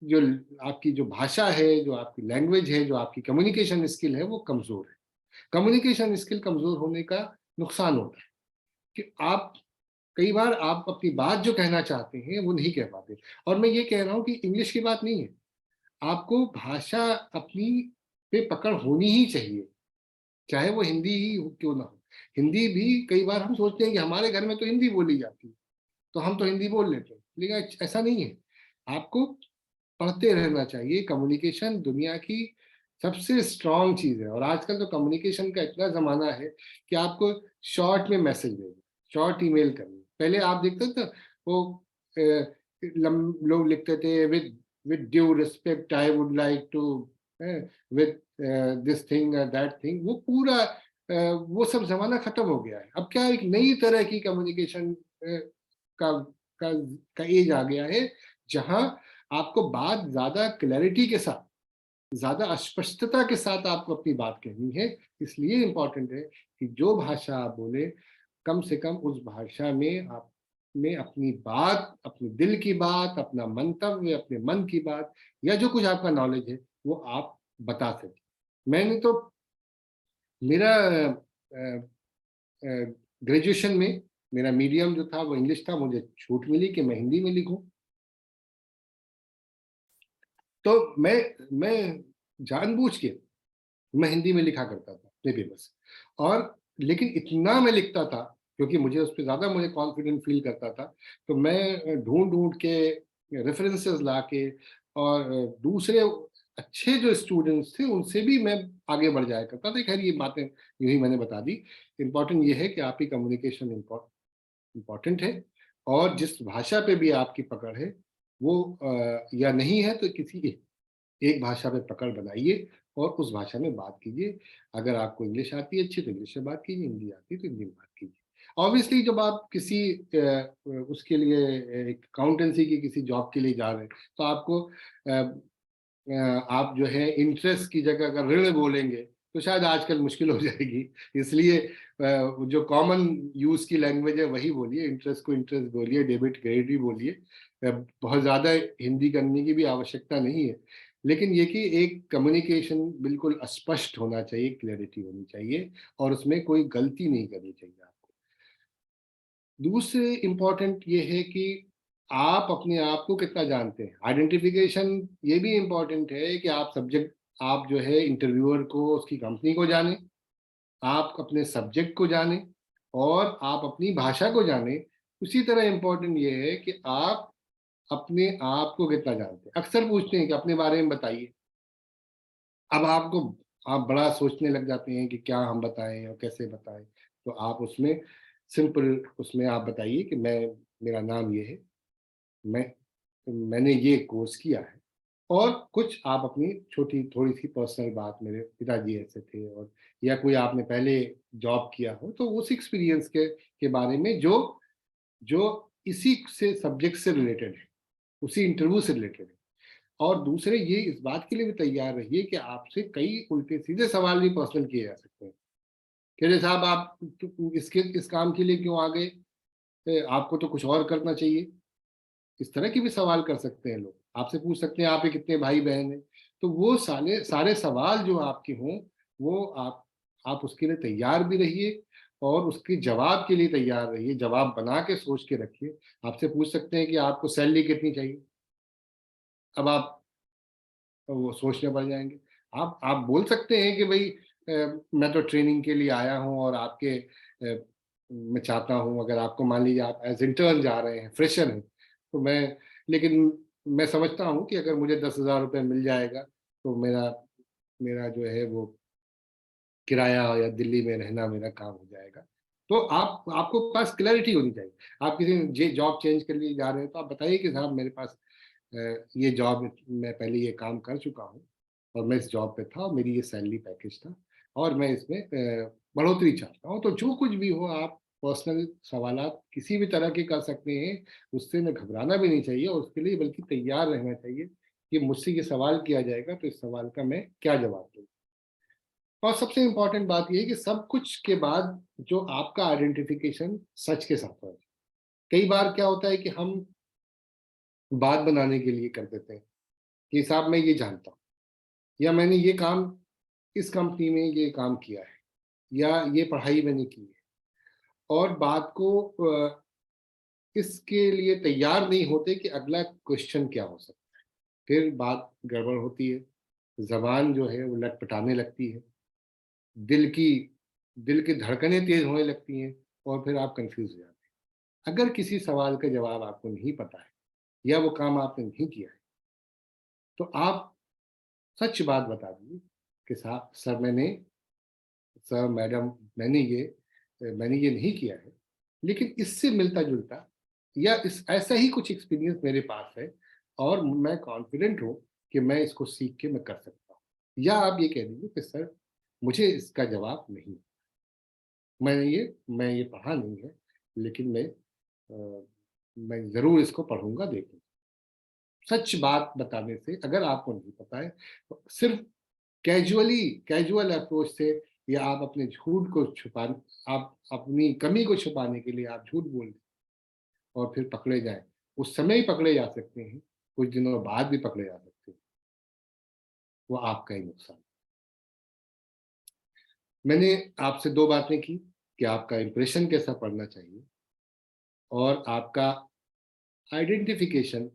जो आपकी जो भाषा है, जो आपकी लैंग्वेज है, जो आपकी कम्युनिकेशन स्किल है, वो कमजोर है। कम्युनिकेशन स्किल कमजोर होने का नुकसान होता है कि आप कई बार आप अपनी बात जो कहना चाहते हैं वो नहीं कह पाते। और मैं ये कह रहा हूँ कि इंग्लिश की बात नहीं है, आपको भाषा अपनी पे पकड़ होनी ही चाहिए, चाहे वो हिंदी ही क्यों ना हो। हिंदी भी कई बार हम सोचते हैं कि हमारे घर में तो हिंदी बोली जाती है तो हम तो हिंदी बोल लेते हैं, लेकिन ऐसा नहीं है। आपको पढ़ते रहना चाहिए। कम्युनिकेशन दुनिया की सबसे स्ट्रांग चीज है, और आजकल तो कम्युनिकेशन का इतना जमाना है कि आपको शॉर्ट में मैसेज देना, शॉर्ट ईमेल करनी। पहले आप देखते थे वो लोग लिखते थे with due respect I would like to with this thing that thing, वो पूरा वो सब जमाना खत्म हो गया है। अब क्या एक नई तरह की कम्युनिकेशन का का एज आ गया है, जहां आपको बात ज्यादा क्लैरिटी के साथ, ज्यादा स्पष्टता के साथ आपको अपनी बात कहनी है। इसलिए इम्पोर्टेंट है कि जो भाषा आप बोले, कम से कम उस भाषा में आप में अपनी बात, अपने दिल की बात, अपना मंतव्य, अपने मन की बात, या जो कुछ आपका नॉलेज है वो आप बता सकें। मैंने तो मेरा ग्रेजुएशन में मेरा मीडियम जो था वो इंग्लिश था, मुझे छूट मिली कि मैं हिंदी में लिखूं, तो मैं जानबूझ के मैं हिंदी में लिखा करता था अपने पेपर्स। और लेकिन इतना मैं लिखता था क्योंकि मुझे उस पर ज्यादा मुझे कॉन्फिडेंट फील करता था, तो मैं ढूंढ ढूंढ के रेफरेंसेस ला के और दूसरे अच्छे जो स्टूडेंट्स थे उनसे भी मैं आगे बढ़ जाया करता था। खैर ये बातें यूं ही मैंने बता दी। इम्पोर्टेंट ये है कि आपकी कम्युनिकेशन इम्पोर्टेंट है, और जिस भाषा पे भी आपकी पकड़ है वो या नहीं है तो किसी एक भाषा पे पकड़ बनाइए और उस भाषा में बात कीजिए। अगर आपको इंग्लिश आती है अच्छी तो इंग्लिश में बात कीजिए, हिंदी आती है तो हिंदी में बात कीजिए। ऑब्वियसली जब आप किसी उसके लिए एक अकाउंटेंसी की किसी जॉब के लिए जा रहे हैं तो आपको आप जो है इंटरेस्ट की जगह अगर ऋण बोलेंगे तो शायद आजकल मुश्किल हो जाएगी। इसलिए जो कॉमन यूज की लैंग्वेज है वही बोलिए, इंटरेस्ट को इंटरेस्ट बोलिए, डेबिट क्रेडिट भी बोलिए। बहुत ज्यादा हिंदी करने की भी आवश्यकता नहीं है, लेकिन ये कि एक कम्युनिकेशन बिल्कुल स्पष्ट होना चाहिए, क्लैरिटी होनी चाहिए, और उसमें कोई गलती नहीं करनी चाहिए आपको। दूसरे इम्पोर्टेंट ये है कि आप अपने आप को कितना जानते हैं। आइडेंटिफिकेशन ये भी इम्पोर्टेंट है कि आप जो है इंटरव्यूअर को, उसकी कंपनी को जाने, आप अपने सब्जेक्ट को जाने, और आप अपनी भाषा को जाने। उसी तरह इम्पोर्टेंट ये है कि आप अपने आप को कितना जानते हैं। अक्सर पूछते हैं कि अपने बारे में बताइए। अब आप बड़ा सोचने लग जाते हैं कि क्या हम बताएं और कैसे बताएं, तो आप उसमें सिंपल उसमें आप बताइए कि मेरा नाम ये है, मैंने ये कोर्स किया है, और कुछ आप अपनी छोटी थोड़ी सी पर्सनल बात, मेरे पिताजी ऐसे थे, और या कोई आपने पहले जॉब किया हो तो उस एक्सपीरियंस के बारे में जो जो इसी से सब्जेक्ट से रिलेटेड है, उसी इंटरव्यू से रिलेटेड है। और दूसरे ये इस बात के लिए भी तैयार रहिए कि आपसे कई उल्टे सीधे सवाल भी पर्सनल किए जा सकते हैं कि साहब आप इस काम के लिए क्यों आ गए, आपको तो कुछ और करना चाहिए। इस तरह के भी सवाल कर सकते हैं लोग, आपसे पूछ सकते हैं आपके कितने भाई बहन हैं। तो वो सारे सवाल जो आपके हों, वो आप उसके लिए तैयार भी रहिए और उसके जवाब के लिए तैयार रहिए, जवाब बना के सोच के रखिए। आपसे पूछ सकते हैं कि आपको सैलरी कितनी चाहिए, अब आप वो सोचने पड़ जाएंगे। आप बोल सकते हैं कि भाई मैं तो ट्रेनिंग के लिए आया हूँ और आपके मैं चाहता हूँ, अगर आपको मान लीजिए आप एज इंटर्न जा रहे हैं, फ्रेशर हैं, तो लेकिन मैं समझता हूँ कि अगर मुझे 10,000 रुपये मिल जाएगा तो मेरा मेरा जो है वो किराया या दिल्ली में रहना मेरा काम हो जाएगा। तो आपको पास क्लैरिटी होनी चाहिए। आप किसी जॉब चेंज के लिए जा रहे हैं तो आप बताइए कि साहब मेरे पास ये जॉब, मैं पहले ये काम कर चुका हूँ और मैं इस जॉब पे था और मेरी ये सैलरी पैकेज था और मैं इसमें बढ़ोतरी चाहता हूँ। तो जो कुछ भी हो, आप पर्सनल सवालात किसी भी तरह के कर सकते हैं, उससे में घबराना भी नहीं चाहिए और उसके लिए बल्कि तैयार रहना चाहिए कि मुझसे ये सवाल किया जाएगा तो इस सवाल का मैं क्या जवाब दूँ। और सबसे इम्पोर्टेंट बात ये है कि सब कुछ के बाद जो आपका आइडेंटिफिकेशन सच के साथ हो। कई बार क्या होता है कि हम बात बनाने के लिए कर देते हैं कि साहब मैं ये जानता हूँ, या मैंने ये काम इस कंपनी में ये काम किया है, या ये पढ़ाई मैंने की है, और बात को इसके लिए तैयार नहीं होते कि अगला क्वेश्चन क्या हो सकता है। फिर बात गड़बड़ होती है, जबान जो है वो लटपटाने लगती है, दिल की धड़कनें तेज होने लगती हैं और फिर आप कंफ्यूज हो जाते हैं। अगर किसी सवाल का जवाब आपको नहीं पता है या वो काम आपने नहीं किया है तो आप सच बात बता दीजिए कि साहब सर मैडम मैंने ये नहीं किया है, लेकिन इससे मिलता जुलता या इस ऐसा ही कुछ एक्सपीरियंस मेरे पास है और मैं कॉन्फिडेंट हूँ कि मैं इसको सीख के मैं कर सकता हूँ। या आप ये कह दीजिए कि सर मुझे इसका जवाब नहीं, मैं ये पढ़ा नहीं है, लेकिन मैं ज़रूर इसको पढ़ूंगा, देखूंगा। सच बात बताने से, अगर आपको नहीं पता है तो सिर्फ कैजुअल अप्रोच से, या आप अपने झूठ को आप अपनी कमी को छुपाने के लिए आप झूठ बोल दें और फिर पकड़े जाएं, उस समय ही पकड़े जा सकते हैं, कुछ दिनों बाद भी पकड़े जा सकते हैं, वो आपका ही नुकसान। मैंने आपसे 2 बातें की कि आपका इंप्रेशन कैसा पड़ना चाहिए और आपका आइडेंटिफिकेशन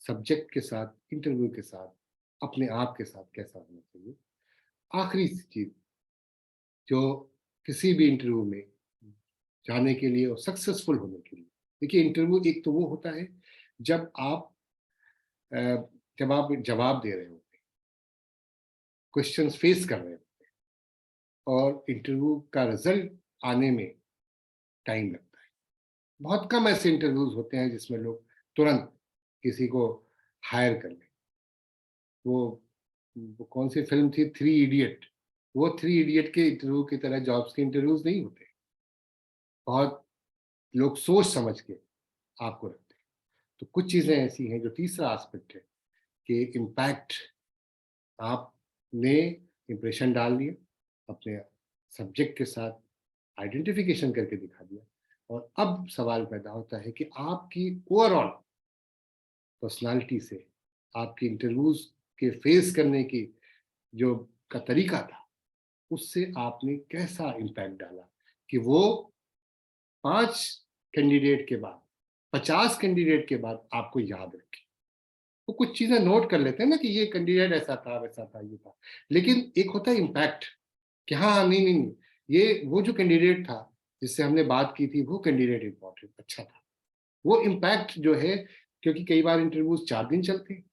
सब्जेक्ट के साथ, इंटरव्यू के साथ, अपने आप के साथ कैसा होना चाहिए। आखिरी चीज जो किसी भी इंटरव्यू में जाने के लिए और सक्सेसफुल होने के लिए, देखिए इंटरव्यू एक तो वो होता है जब आप जवाब दे रहे होते हैं, क्वेश्चंस फेस कर रहे होते हैं और इंटरव्यू का रिजल्ट आने में टाइम लगता है। बहुत कम ऐसे इंटरव्यूज होते हैं जिसमें लोग तुरंत किसी को हायर कर लें। वो कौन सी फिल्म थी, 3 इडियट, वो 3 इडियट के इंटरव्यू की तरह जॉब्स के इंटरव्यूज नहीं होते। बहुत लोग सोच समझ के आपको रखते हैं। तो कुछ चीजें ऐसी हैं जो तीसरा एस्पेक्ट है कि इम्पैक्ट, आपने इंप्रेशन डाल दिया, अपने सब्जेक्ट के साथ आइडेंटिफिकेशन करके दिखा दिया, और अब सवाल पैदा होता है कि आपकी ओवरऑल पर्सनालिटी से, आपकी इंटरव्यूज के फेस करने की जो का तरीका था, उससे आपने कैसा इम्पैक्ट डाला कि वो 5 कैंडिडेट के बाद, 50 कैंडिडेट के बाद आपको याद रखे। वो कुछ चीजें नोट कर लेते हैं ना कि ये कैंडिडेट ऐसा था, वैसा था, ये था, लेकिन एक होता है इम्पैक्ट कि हाँ नहीं, ये वो जो कैंडिडेट था जिससे हमने बात की थी, वो कैंडिडेट इंपॉर्टेंट अच्छा था। वो इम्पैक्ट जो है, क्योंकि कई बार इंटरव्यूज 4 दिन चलते हैं,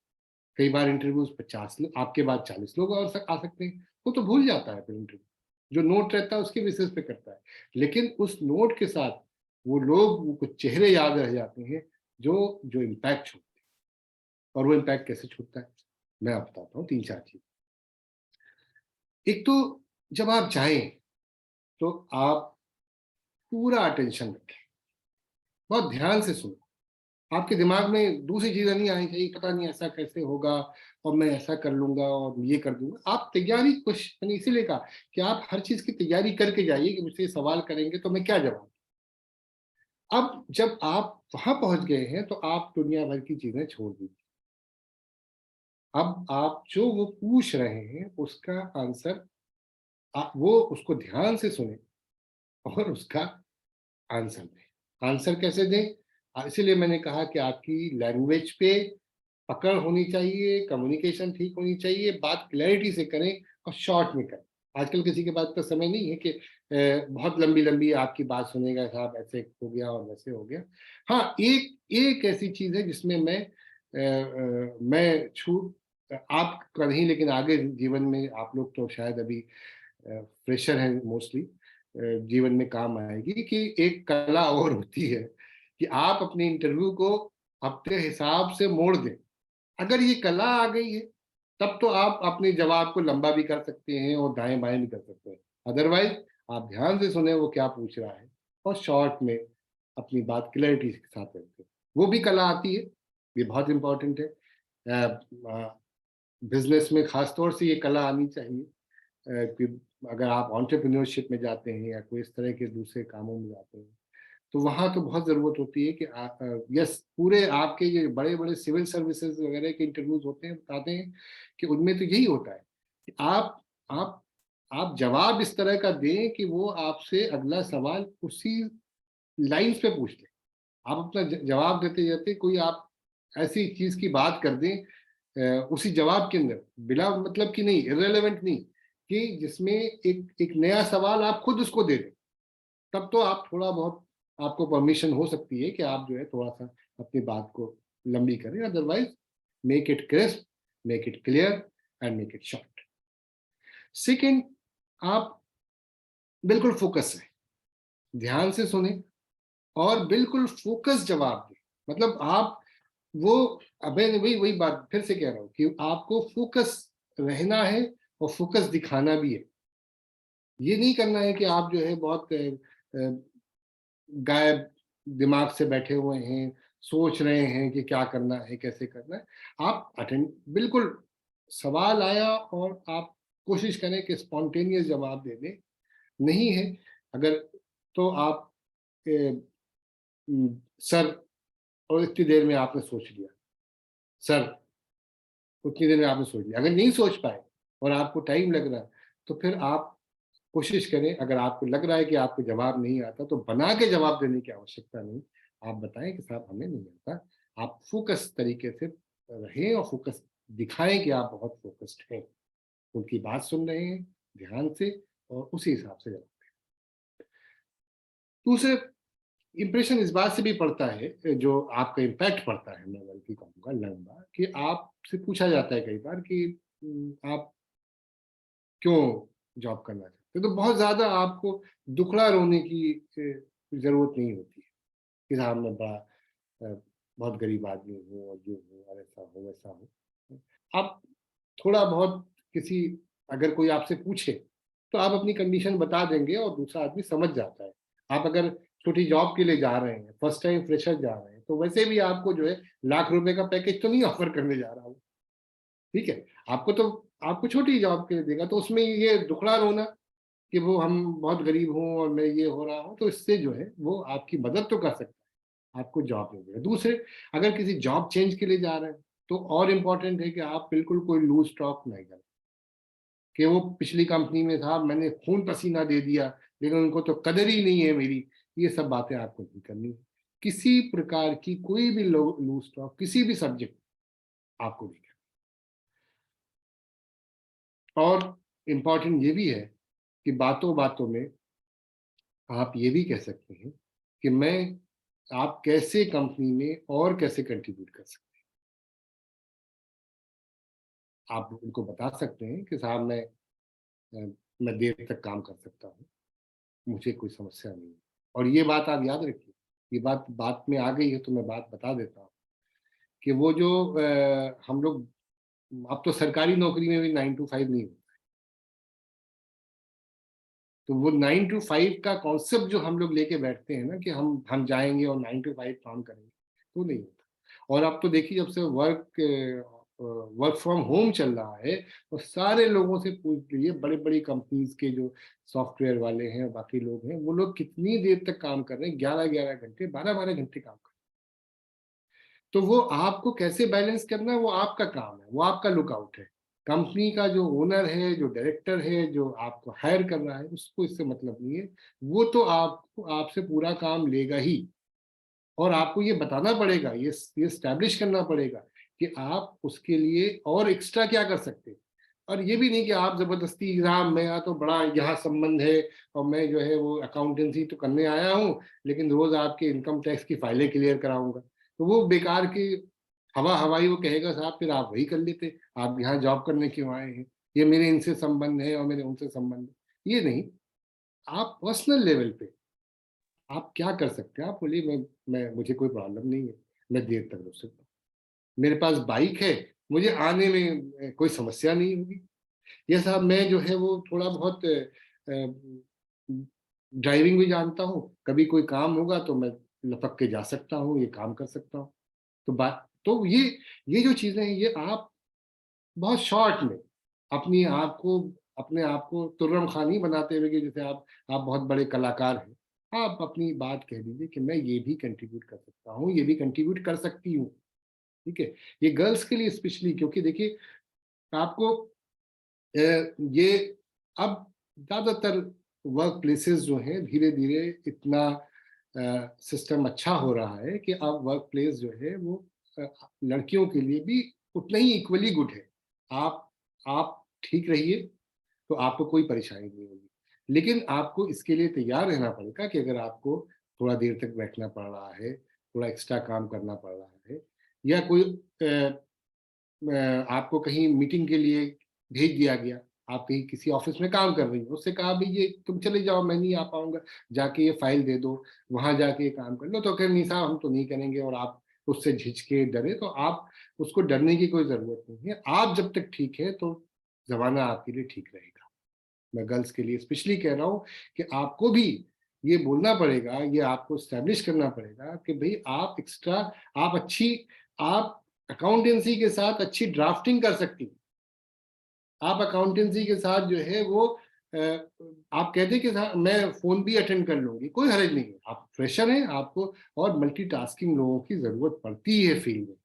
कई बार इंटरव्यूज 50 लोग, आपके बाद 40 लोग और आ सकते हैं, वो तो भूल जाता है फिर इंटरव्यू। जो नोट रहता है उसके बेसिस पे करता है, लेकिन उस नोट के साथ वो लोग वो कुछ चेहरे याद रह जाते हैं जो जो इम्पैक्ट छोड़ते हैं। और वो इम्पैक्ट कैसे छूटता है, मैं आप बताता हूँ 3-4 चीज। एक तो जब आप जाएं तो आप पूरा अटेंशन रखें, बहुत ध्यान से सुनो। आपके दिमाग में दूसरी चीजें नहीं आनी चाहिए, पता नहीं ऐसा कैसे होगा और मैं ऐसा कर लूंगा और ये कर दूंगा। आप तैयारी कुछ, मैंने इसीलिए कहा कि आप हर चीज की तैयारी करके जाइए कि मुझसे सवाल करेंगे तो मैं क्या जवाब। अब जब आप वहां पहुंच गए हैं तो आप दुनिया भर की चीजें छोड़ दीजिए। अब आप जो वो पूछ रहे हैं उसका आंसर वो उसको ध्यान से सुने और उसका आंसर दें। आंसर कैसे दें, इसीलिए मैंने कहा कि आपकी लैंग्वेज पे पकड़ होनी चाहिए, कम्युनिकेशन ठीक होनी चाहिए, बात क्लैरिटी से करें और शॉर्ट में करें। आजकल किसी के पास तो समय नहीं है कि बहुत लंबी लंबी आपकी बात सुनेगा, साहब ऐसे हो गया और वैसे हो गया। हाँ, एक एक ऐसी चीज है जिसमें मैं छूट आपका नहीं, लेकिन आगे जीवन में आप लोग तो शायद अभी फ्रेशर हैं मोस्टली, जीवन में काम आएगी कि एक कला और होती है कि आप अपने इंटरव्यू को अपने हिसाब से मोड़ दें। अगर ये कला आ गई है तब तो आप अपने जवाब को लंबा भी कर सकते हैं और दाएं बाएं भी कर सकते हैं। अदरवाइज आप ध्यान से सुने वो क्या पूछ रहा है और शॉर्ट में अपनी बात क्लैरिटी के साथ रखें। वो भी कला आती है, ये बहुत इंपॉर्टेंट है। बिजनेस में खास तौर से ये कला आनी चाहिए कि अगर आप एंटरप्रेन्योरशिप में जाते हैं या कोई इस तरह के दूसरे कामों में जाते हैं तो वहाँ तो बहुत ज़रूरत होती है कि यस, पूरे आपके ये बड़े बड़े सिविल सर्विसेज वगैरह के इंटरव्यूज होते हैं, बताते हैं कि उनमें तो यही होता है कि आप आप जवाब इस तरह का दें कि वो आपसे अगला सवाल उसी लाइंस पे पूछ ले। आप अपना जवाब देते जाते कोई आप ऐसी चीज की बात कर दें उसी जवाब के अंदर, बिना मतलब की नहीं, इररिलेवेंट नहीं, कि जिसमें एक नया सवाल आप खुद उसको दे दें। तब तो आप थोड़ा बहुत, आपको परमिशन हो सकती है कि आप जो है थोड़ा सा अपनी बात को लंबी करें। Otherwise make it crisp, make it clear and make it short. Second, आप बिल्कुल फोकस रहें, ध्यान से सुने और बिल्कुल फोकस जवाब दें। मतलब आप वो, अबे वही वही बात फिर से कह रहा हूँ कि आपको फोकस रहना है और फोकस दिखाना भी है। ये नहीं करना है कि आप जो है बहुत गायब दिमाग से बैठे हुए हैं, सोच रहे हैं कि क्या करना है, कैसे करना है। आप अटेंड, बिल्कुल सवाल आया और आप कोशिश करें कि स्पॉन्टेनियस जवाब दे दें। नहीं है अगर तो आप सर, और इतनी देर में आपने सोच लिया, सर उतनी देर में आपने सोच लिया। अगर नहीं सोच पाए और आपको टाइम लग रहा है तो फिर आप कोशिश करें, अगर आपको लग रहा है कि आपको जवाब नहीं आता तो बना के जवाब देने की आवश्यकता नहीं। आप बताएं कि साहब हमें नहीं आता। आप फोकस तरीके से रहें और फोकस दिखाएं कि आप बहुत फोकस्ड हैं, उनकी बात सुन रहे हैं ध्यान से और उसी हिसाब से जवाब दें। दूसरे, इंप्रेशन इस बात से भी पड़ता है, जो आपका इम्पैक्ट पड़ता है, मैं बल्कि कहूँगा लंबा, कि आपसे पूछा जाता है कई बार कि आप क्यों जॉब करना चाहते हो। तो बहुत ज्यादा आपको दुखड़ा रोने की जरूरत नहीं होती है कि साहब मैं बड़ा बहुत गरीब आदमी हूँ और ये हूँ और ऐसा हो वैसा हो। आप थोड़ा बहुत किसी, अगर कोई आपसे पूछे तो आप अपनी कंडीशन बता देंगे और दूसरा आदमी समझ जाता है। आप अगर छोटी जॉब के लिए जा रहे हैं, फर्स्ट टाइम फ्रेशर जा रहे हैं, तो वैसे भी आपको जो है लाख रुपए का पैकेज तो नहीं ऑफर करने जा रहा हूँ, ठीक है। आपको छोटी जॉब के लिए देगा, तो उसमें ये दुखड़ा रोना कि वो हम बहुत गरीब हूँ और मैं ये हो रहा हूँ, तो इससे जो है वो आपकी मदद तो कर सकता है, आपको जॉब नहीं देगा। दूसरे, अगर किसी जॉब चेंज के लिए जा रहे हैं तो और इम्पोर्टेंट है कि आप बिल्कुल कोई लूज टॉक नहीं करें कि वो पिछली कंपनी में था, मैंने खून पसीना दे दिया लेकिन उनको तो कदर ही नहीं है मेरी। ये सब बातें आपको नहीं करनी। किसी प्रकार की कोई भी लूज टॉक किसी भी सब्जेक्ट आपको नहीं करना। और इम्पोर्टेंट ये भी है कि बातों बातों में आप ये भी कह सकते हैं कि मैं, आप कैसे कंपनी में और कैसे कंट्रीब्यूट कर सकते हैं। आप उनको बता सकते हैं कि साहब मैं देर तक काम कर सकता हूँ, मुझे कोई समस्या नहीं है। और ये बात आप याद रखिए, ये बात में आ गई है तो मैं बात बता देता हूँ कि वो जो हम लोग, अब तो सरकारी नौकरी में भी 9 to 5 नहीं होता, तो वो 9 to 5 का कॉन्सेप्ट जो हम लोग लेके बैठते हैं ना कि हम जाएंगे और 9 to 5 काम करेंगे, तो नहीं होता। और अब तो देखिए, जब से वर्क फ्रॉम होम चल रहा है, तो सारे लोगों से पूछ लीजिए, बड़ी बड़ी कंपनीज के जो सॉफ्टवेयर वाले हैं, बाकी लोग हैं, वो लोग कितनी देर तक काम कर रहे हैं, 11-11 घंटे, 12-12 घंटे काम कर रहे हैं। तो वो आपको कैसे बैलेंस करना है, वो आपका काम है, वो आपका लुकआउट है। कंपनी का जो ओनर है, जो डायरेक्टर है, जो आपको हायर कर रहा है, उसको इससे मतलब नहीं है। वो तो आपको, आपसे पूरा काम लेगा ही, और आपको ये बताना पड़ेगा, ये एस्टैब्लिश करना पड़ेगा कि आप उसके लिए और एक्स्ट्रा क्या कर सकते हैं। और ये भी नहीं कि आप जबरदस्ती एग्जाम, मेरा तो बड़ा यहाँ संबंध है और मैं जो है वो अकाउंटेंसी तो करने आया हूँ, लेकिन रोज आपके इनकम टैक्स की फाइलें क्लियर कराऊंगा, तो वो बेकार की हवाई वो कहेगा साहब फिर आप वही कर लेते, आप यहाँ जॉब करने क्यों आए हैं, ये मेरे इनसे संबंध है और मेरे उनसे संबंध है। ये नहीं, आप पर्सनल लेवल पे आप क्या कर सकते हैं, आप बोलिए मैं मुझे कोई प्रॉब्लम नहीं है, मैं देर तक रुक सकता हूँ, मेरे पास बाइक है, मुझे आने में कोई समस्या नहीं होगी। ये साहब मैं जो है वो थोड़ा बहुत ड्राइविंग भी जानता हूँ, कभी कोई काम होगा तो मैं लपक के जा सकता हूँ, ये काम कर सकता हूँ। तो बात तो ये जो चीजें हैं, ये आप बहुत शॉर्ट में अपने आप को तुर्रम खान ही बनाते हुए कि जैसे आप बहुत बड़े कलाकार हैं, आप अपनी बात कह दीजिए कि मैं ये भी कंट्रीब्यूट कर सकता हूँ, ये भी कंट्रीब्यूट कर सकती हूँ। ठीक है, ये गर्ल्स के लिए स्पेशली, क्योंकि देखिए आपको ये अब ज्यादातर वर्क प्लेसेस जो हैं, धीरे धीरे इतना सिस्टम अच्छा हो रहा है कि अब वर्क प्लेस जो है वो अ, लड़कियों के लिए भी उतना ही इक्वली गुड है। आप ठीक रहिए तो आपको कोई परेशानी नहीं होगी, लेकिन आपको इसके लिए तैयार रहना पड़ेगा कि अगर आपको थोड़ा देर तक बैठना पड़ रहा है, थोड़ा एक्स्ट्रा काम करना पड़ रहा है, या कोई आपको कहीं मीटिंग के लिए भेज दिया गया, आप कहीं किसी ऑफिस में काम कर रही हो, उससे कहा भी ये तुम चले जाओ, मैं नहीं आ पाऊंगा, जाके ये फाइल दे दो, वहां जाके ये काम कर लो, तो कह नहीं साहब हम तो नहीं करेंगे, और आप उससे झिझके डरे, तो आप उसको डरने की कोई जरूरत नहीं है। आप जब तक ठीक है तो जमाना आपके लिए ठीक रहेगा। मैं गर्ल्स के लिए स्पेशली कह रहा हूँ कि आपको भी ये बोलना पड़ेगा, ये आपको स्टैब्लिश करना पड़ेगा कि भाई आप एक्स्ट्रा, आप अकाउंटेंसी के साथ अच्छी ड्राफ्टिंग कर सकती, आप अकाउंटेंसी के साथ जो है वो आप कहते कि मैं फोन भी अटेंड कर लूंगी, कोई हर्ज नहीं है, आप फ्रेशर हैं, आपको और मल्टीटास्किंग लोगों की जरूरत पड़ती है फील्ड में,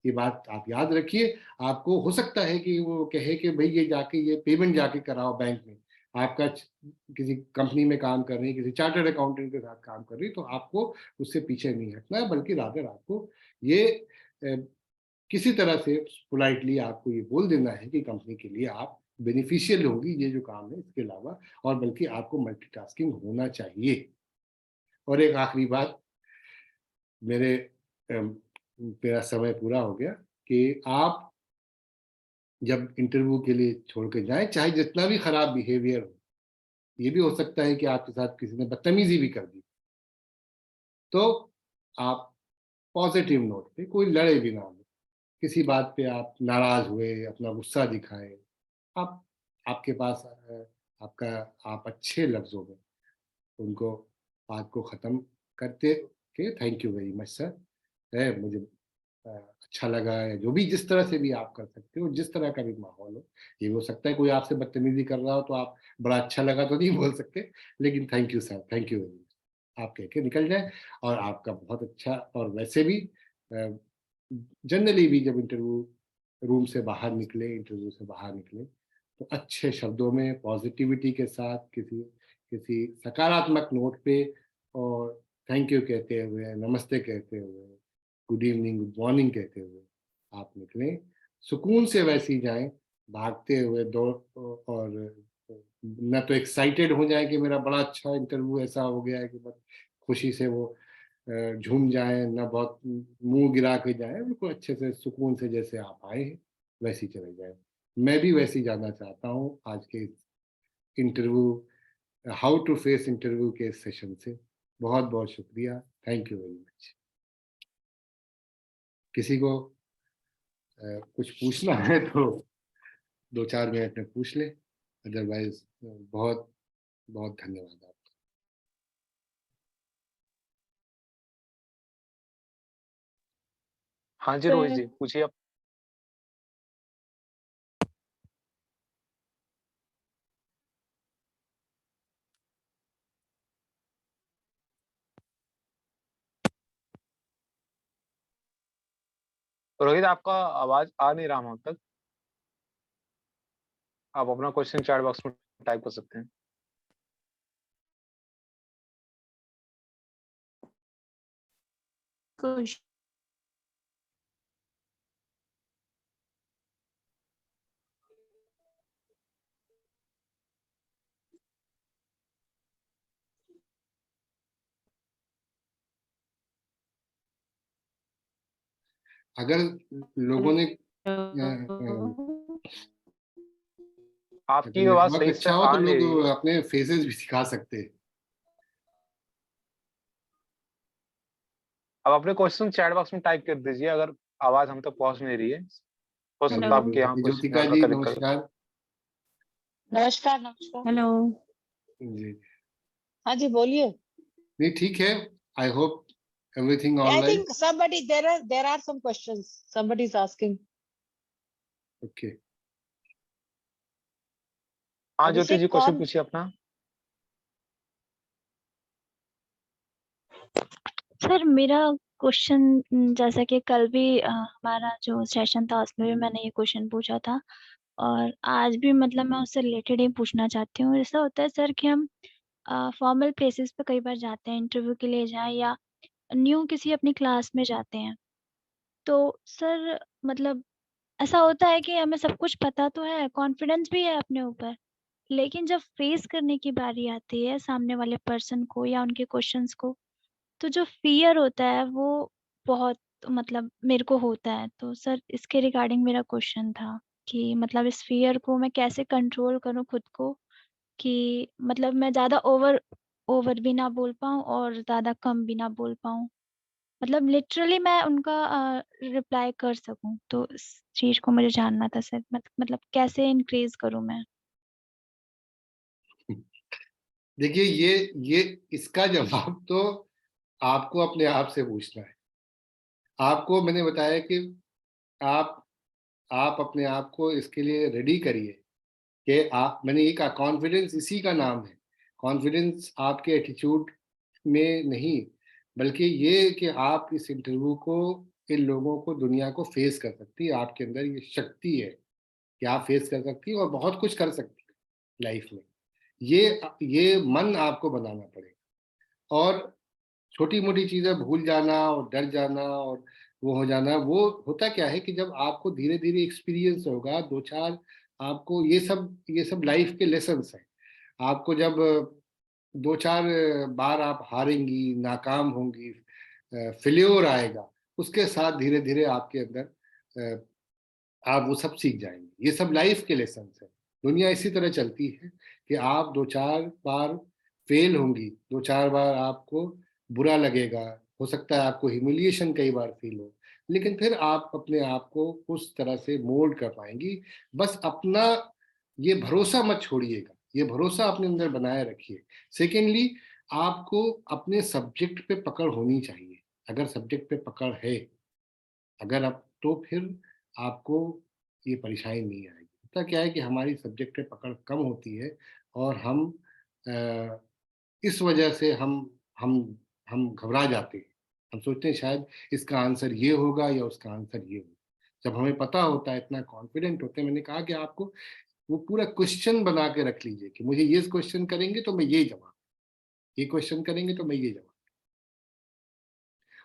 ये बात आप याद रखिए। आपको हो सकता है कि वो कहे कि भाई ये पेमेंट जाके कराओ बैंक में, आपका किसी कंपनी में काम कर रही है, किसी चार्टर्ड अकाउंटेंट के साथ काम कर रही है, तो आपको उससे पीछे नहीं हटना है, बल्कि रादर आपको ये किसी तरह से पोलाइटली आपको ये बोल देना है कि कंपनी के लिए आप बेनिफिशियल होगी, ये जो काम है इसके अलावा, और बल्कि आपको मल्टीटास्किंग होना चाहिए। और एक आखिरी बात, मेरा समय पूरा हो गया, कि आप जब इंटरव्यू के लिए छोड़ के जाएं, चाहे जितना भी खराब बिहेवियर हो, ये भी हो सकता है कि आपके साथ किसी ने बदतमीजी भी कर दी, तो आप पॉजिटिव नोट पे, कोई लड़े भी ना हो, किसी बात पे आप नाराज हुए, अपना गुस्सा दिखाएं, आप आपके पास आपका आप अच्छे लफ्जों में उनको बात को ख़त्म करते के thank you very much sir, है मुझे अच्छा लगा, या जो भी जिस तरह से भी आप कर सकते हो, जिस तरह का भी माहौल हो। ये हो सकता है कोई आपसे बदतमीजी कर रहा हो तो आप बड़ा अच्छा लगा तो नहीं बोल सकते, लेकिन thank you sir, thank you very much आप कह के निकल जाए, और आपका बहुत अच्छा। और वैसे भी जनरली भी जब इंटरव्यू से बाहर निकले तो अच्छे शब्दों में, पॉजिटिविटी के साथ, किसी किसी सकारात्मक नोट पे, और थैंक यू कहते हुए, नमस्ते कहते हुए, गुड इवनिंग, गुड मॉर्निंग कहते हुए आप निकलें, सुकून से वैसे ही जाएं, भागते हुए दौड़, और न तो एक्साइटेड हो जाए कि मेरा बड़ा अच्छा इंटरव्यू ऐसा हो गया है कि बस खुशी से वो झूम जाए, ना बहुत मुंह गिरा के जाए, बिल्कुल अच्छे से सुकून से जैसे आप आए हैं वैसे ही चले जाए। मैं भी वैसे ही जाना चाहता हूँ आज के interview, how to face interview के सेशन से। बहुत बहुत शुक्रिया, थैंक यू वेरी मच। किसी को कुछ पूछना है तो 2-4 मिनट में पूछ ले, अदरवाइज बहुत बहुत धन्यवाद आपका। हाँ जी रोहित जी, पूछिए आप। रोहित, आपका आवाज आ नहीं रहा हम तक। आप अपना क्वेश्चन चैट बॉक्स में टाइप कर सकते हैं। अगर लोगों ने आपकी आवाज नेटवर्क सही से अच्छा हो आ तो नहीं रही लोग है। अपने फेसेस भी दिखा सकते हैं। अब अपने क्वेश्चन चैट बॉक्स में टाइप कर दीजिए, अगर आवाज हम तक पहुंच नहीं रही है। हो सकता है आपके यहाँ कुछ ज्योतिका नेटवर्क जी का दिक्कत। नमस्कार। नमस्कार नमस्कार। Hello. जी हाँ जी बोलिए। नहीं ठीक है, I hope everything all I right. think somebody there are some questions somebody is asking. Okay, हाँ ज्योति जी, अभिषेक क्वेश्चन कौन? पूछिए अपना। सर मेरा क्वेश्चन जैसा कि कल भी हमारा जो सेशन था उसमें भी मैंने ये क्वेश्चन पूछा था और आज भी मतलब मैं उससे रिलेटेड ही पूछना चाहती हूँ। ऐसा होता है सर कि हम फॉर्मल प्लेसेस पे कई बार जाते हैं इंटरव्यू के लिए जाएं या न्यू किसी अपनी क्लास में जाते हैं, तो सर मतलब ऐसा होता है कि हमें सब कुछ पता तो है, कॉन्फिडेंस भी है अपने ऊपर, लेकिन जब फेस करने की बारी आती है सामने वाले पर्सन को या उनके क्वेश्चंस को, तो जो फ़ियर होता है वो बहुत मतलब मेरे को होता है। तो सर इसके रिगार्डिंग मेरा क्वेश्चन था कि मतलब इस फ़ियर को मैं कैसे कंट्रोल करूँ खुद को कि मतलब मैं ज़्यादा ओवर ओवर भी ना बोल पाऊँ और ज़्यादा कम भी ना बोल पाऊँ। मतलब लिटरली मैं उनका रिप्लाई कर सकूँ। तो इस चीज़ को मुझे जानना था सर, मतलब कैसे इंक्रीज़ करूँ मैं? देखिए ये इसका जवाब तो आपको अपने आप से पूछना है। आपको मैंने बताया कि आप आप अपने आप को इसके लिए रेडी करिए कि आप, मैंने ये कहा कॉन्फिडेंस इसी का नाम है। कॉन्फिडेंस आपके एटीट्यूड में नहीं, बल्कि ये कि आप इस इंटरव्यू को, इन लोगों को, दुनिया को फेस कर सकती है। आपके अंदर ये शक्ति है कि आप फेस कर सकती है और बहुत कुछ कर सकती है लाइफ में। ये मन आपको बनाना पड़ेगा। और छोटी मोटी चीजें भूल जाना और डर जाना और वो हो जाना, वो होता क्या है कि जब आपको धीरे धीरे एक्सपीरियंस होगा, 2-4 आपको ये सब लाइफ के लेसन्स हैं। आपको जब 2-4 बार आप हारेंगी, नाकाम होंगी, फेल्योर आएगा, उसके साथ धीरे धीरे आपके अंदर आप वो सब सीख जाएंगे। ये सब लाइफ के लेसन्स है। दुनिया इसी तरह चलती है कि आप 2-4 बार फेल होंगी, 2-4 बार आपको बुरा लगेगा, हो सकता है आपको ह्यूमिलिएशन कई बार फील हो, लेकिन फिर आप अपने आप को उस तरह से मोल्ड कर पाएंगी। बस अपना ये भरोसा मत छोड़िएगा, ये भरोसा अपने अंदर बनाए रखिए। सेकेंडली, आपको अपने सब्जेक्ट पे पकड़ होनी चाहिए। अगर सब्जेक्ट पे पकड़ है, अगर आप, तो फिर आपको ये परेशानी नहीं आएगी। होता क्या है कि हमारी सब्जेक्ट पे पकड़ कम होती है और हम इस वजह से हम घबरा जाते हैं। हम सोचते हैं शायद इसका आंसर ये होगा या उसका आंसर ये होगा। जब हमें पता होता है, इतना कॉन्फिडेंट होते हैं, मैंने कहा कि आपको वो पूरा क्वेश्चन बना के रख लीजिए कि मुझे ये क्वेश्चन करेंगे तो मैं ये जवाब, ये क्वेश्चन करेंगे तो मैं ये जवाब,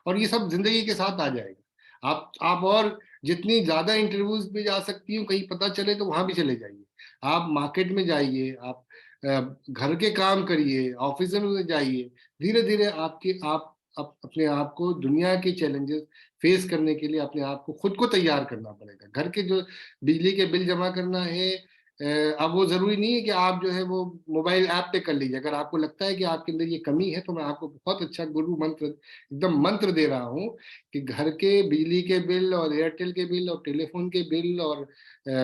और ये सब जिंदगी के साथ आ जाएगा। आप और जितनी ज्यादा इंटरव्यूज पे जा सकती हो, कहीं पता चले तो वहां भी चले जाइए। आप मार्केट में जाइए, आप घर के काम करिए, ऑफिस में जाइए। धीरे धीरे आप अपने आप को दुनिया के चैलेंजेस फेस करने के लिए अपने आप को खुद को तैयार करना पड़ेगा। घर के जो बिजली के बिल जमा करना है, अब वो जरूरी नहीं है कि आप जो है वो मोबाइल ऐप पे कर लीजिए। अगर आपको लगता है कि आपके अंदर ये कमी है तो मैं आपको बहुत अच्छा गुरु मंत्र, एकदम मंत्र दे रहा हूँ कि घर के बिजली के बिल और एयरटेल के बिल और टेलीफोन के बिल और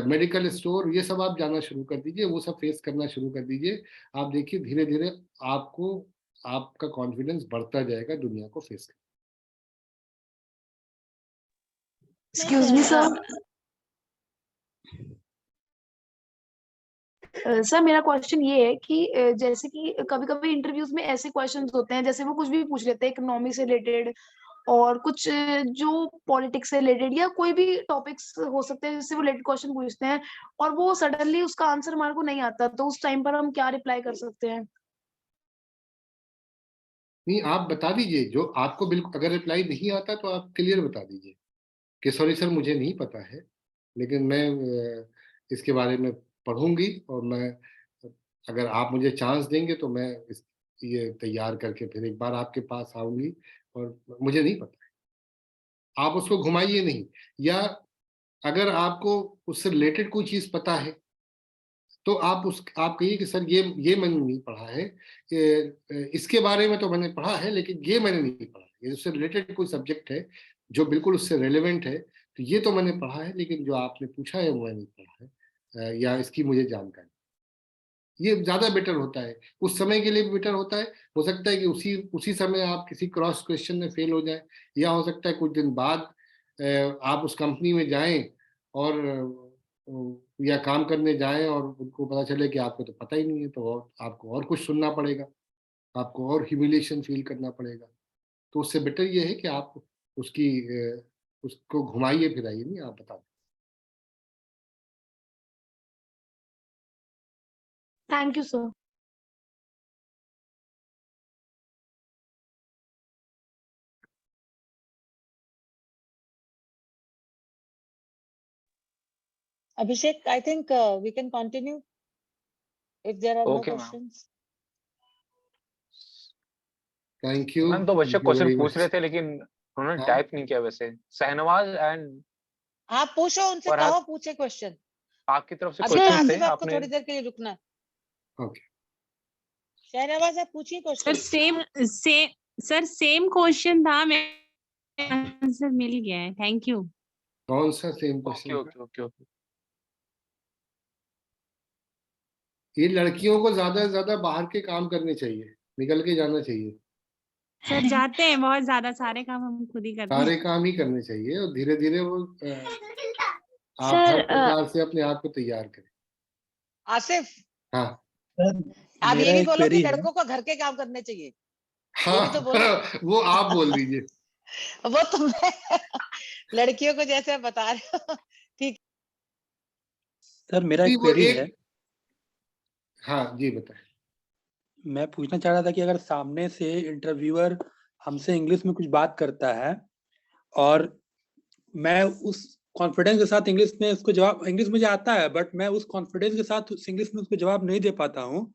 मेडिकल स्टोर, ये सब आप जाना शुरू कर दीजिए, वो सब फेस करना शुरू कर दीजिए। आप देखिए धीरे धीरे आपको आपका कॉन्फिडेंस बढ़ता जाएगा दुनिया को फेस करने। Excuse me, sir. सर मेरा क्वेश्चन ये है कि जैसे कि कभी कभी इंटरव्यूज में ऐसे क्वेश्चंस होते हैं, जैसे वो कुछ भी पूछ लेते हैं इकोनॉमी से रिलेटेड और कुछ जो पॉलिटिक्स से रिलेटेड या कोई भी टॉपिक्स हो सकते हैं जिससे वो रिलेटेड क्वेश्चन पूछते हैं और वो सडनली उसका आंसर हमारे को नहीं आता, तो उस टाइम पर हम क्या रिप्लाई कर सकते हैं? नहीं, आप बता दीजिए जो आपको, बिल्कुल अगर रिप्लाई नहीं आता तो आप क्लियर बता दीजिए कि सॉरी सर मुझे नहीं पता है, लेकिन मैं इसके बारे में पढ़ूंगी और मैं, अगर आप मुझे चांस देंगे तो मैं ये तैयार करके फिर एक बार आपके पास आऊंगी और मुझे नहीं पता है। आप उसको घुमाइए नहीं, या अगर आपको उससे रिलेटेड कोई चीज पता है तो आप कहिए कि सर ये मैंने नहीं पढ़ा है, इसके बारे में तो मैंने पढ़ा है लेकिन ये मैंने नहीं पढ़ा है, ये उससे रिलेटेड कोई सब्जेक्ट है जो बिल्कुल उससे रेलेवेंट है, तो ये तो मैंने पढ़ा है लेकिन जो आपने पूछा है वो मैंने नहीं पढ़ा है, या इसकी मुझे जानकारी। ये ज्यादा बेटर होता है, उस समय के लिए भी बेटर होता है। हो सकता है कि उसी समय आप किसी क्रॉस क्वेश्चन में फेल हो जाए, या हो सकता है कुछ दिन बाद आप उस कंपनी में जाएं और या काम करने जाएं और उनको पता चले कि आपको तो पता ही नहीं है, तो आपको और कुछ सुनना पड़ेगा, आपको और ह्यूमिलिएशन फील करना पड़ेगा। तो उससे बेटर ये है कि आप उसको घुमाइए फिराइए नहीं, आप बता दें। Thank you sir. Abhishek, I think we can continue if there are no Okay, ma'am. questions. Thank you. Ma'am, तो बच्चे क्वेश्चन पूछ रहे थे लेकिन उन्होंने हाँ। टाइप नहीं किया। वैसे शहनवाज एंड आप पूछो उनसे, फरहाद, कहो पूछे क्वेश्चन। आपकी तरफ से अभी क्वेश्चन थे, आसिफ आपको आपने थोड़ी देर के लिए रुकना है। ओके, शहनवाज आप पूछिए सर क्वेश्चन। सेम क्वेश्चन था, मैं आंसर मिल गया है, थैंक यू। कौन सा same okay question? Okay okay okay. ये लड़कियों को ज्यादा से ज्यादा बाहर के काम करने चाहिए, निकल के जाना चाहिए, सर जाते हैं बहुत ज्यादा, सारे काम हम खुद ही करते सारे हैं। काम ही करने चाहिए और धीरे धीरे वो आप सर हर प्रकार से अपने आप को तैयार करें। आसिफ, हाँ आप ये मेरा भी एक बोलो कि क्वेरी है। लड़कों को घर के काम करने चाहिए, हाँ, ये भी तो बोलो। वो आप बोल दीजिए। वो तो मैं लड़कियों को जैसे बता रहे हो, ठीक। सर मेरा नहीं, एक वो क्वेरी है। हाँ जी बताएं। मैं पूछना चाह रहा था कि अगर सामने से इंटरव्यूअर हमसे इंग्लिश में कुछ बात करता है और मैं उस कॉन्फिडेंस के साथ इंग्लिश में उसको जवाब, इंग्लिश मुझे आता है बट मैं उस कॉन्फिडेंस के साथ उस इंग्लिश में उसको जवाब नहीं दे पाता हूँ,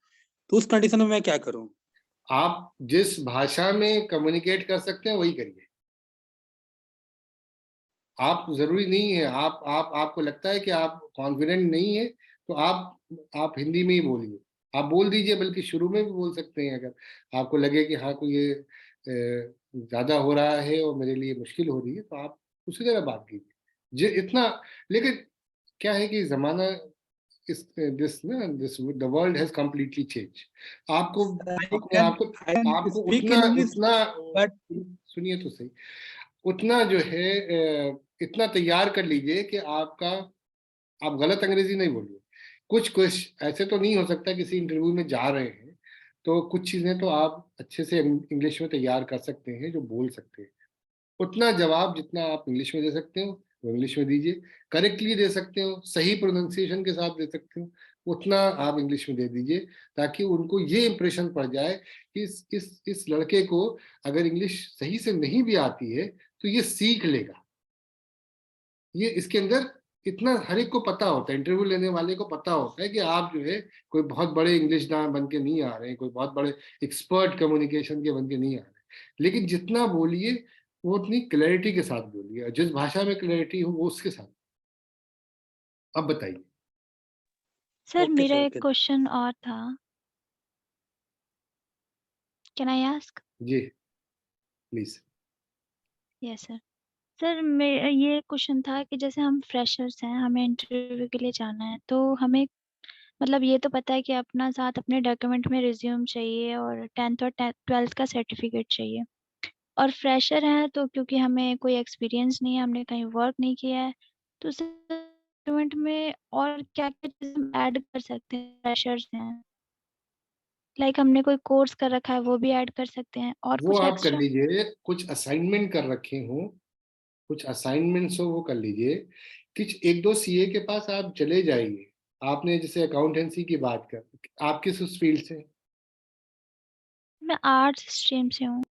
तो उस कंडीशन में मैं क्या करूँ? आप जिस भाषा में कम्युनिकेट कर सकते हैं वही करिए। आप जरूरी नहीं है, आपको लगता है कि आप कॉन्फिडेंट नहीं है तो आप हिंदी में ही बोलिए, आप बोल दीजिए, बल्कि शुरू में भी बोल सकते हैं। अगर आपको लगे कि हाँ कोई ये ज्यादा हो रहा है और मेरे लिए मुश्किल हो रही है, तो आप उसी तरह बात कीजिए जो इतना। लेकिन क्या है कि जमाना the world has completely change. आपको अपने आपको उतना बट सुनिए तो सही, उतना जो है इतना तैयार कर लीजिए कि आप गलत अंग्रेजी नहीं बोलिए। कुछ ऐसे तो नहीं हो सकता, किसी इंटरव्यू में जा रहे हैं तो कुछ चीजें तो आप अच्छे से इंग्लिश में तैयार कर सकते हैं, जो बोल सकते हैं। उतना जवाब जितना आप इंग्लिश में दे सकते हो वो इंग्लिश में दीजिए, करेक्टली दे सकते हो, सही प्रोनाउंसिएशन के साथ दे सकते हो, उतना आप इंग्लिश में दे दीजिए, ताकि उनको ये इंप्रेशन पड़ जाए कि इस लड़के को अगर इंग्लिश सही से नहीं भी आती है तो ये सीख लेगा। ये इसके अंदर इतना हर एक को पता होता है, इंटरव्यू लेने वाले को पता होता है कि आप जो है कोई बहुत बड़े इंग्लिश दान बन के नहीं आ रहे हैं, कोई बहुत बड़े एक्सपर्ट कम्युनिकेशन के बन के नहीं आ रहे, लेकिन जितना बोलिए वो उतनी क्लैरिटी के साथ बोलिए, जिस भाषा में क्लैरिटी हो वो उसके साथ। अब बताइए। सर ओके मेरा सर, एक ओके। क्वेश्चन और था, कैन आई आस्क? जी प्लीज। Yes sir. सर मैं ये क्वेश्चन था कि जैसे हम फ्रेशर्स हैं, हमें इंटरव्यू के लिए जाना है, तो हमें मतलब ये तो पता है कि अपना साथ अपने डॉक्यूमेंट में रिज्यूम चाहिए और 10th और 12th का सर्टिफिकेट चाहिए। और फ्रेशर हैं तो क्योंकि हमें कोई एक्सपीरियंस नहीं है, हमने कहीं वर्क नहीं किया है, तो उस डॉक्यूमेंट में और क्या-क्या चीज़ें हम ऐड कर सकते हैं, फ्रेशर्स हैं? लाइक हमने कोई कोर्स कर रखा है, वो भी ऐड कर सकते हैं और वो कुछ आप कर एक्स्ट्रा? लीजिए, कुछ असाइनमेंट कर रखे हो, कुछ असाइनमेंट्स हो वो कर लीजिए। कुछ एक दो सीए के पास आप चले जाइए। आपने जैसे अकाउंटेंसी की बात कर, आप किस उस फील्ड से? मैं आर्ट्स स्ट्रीम से हूँ।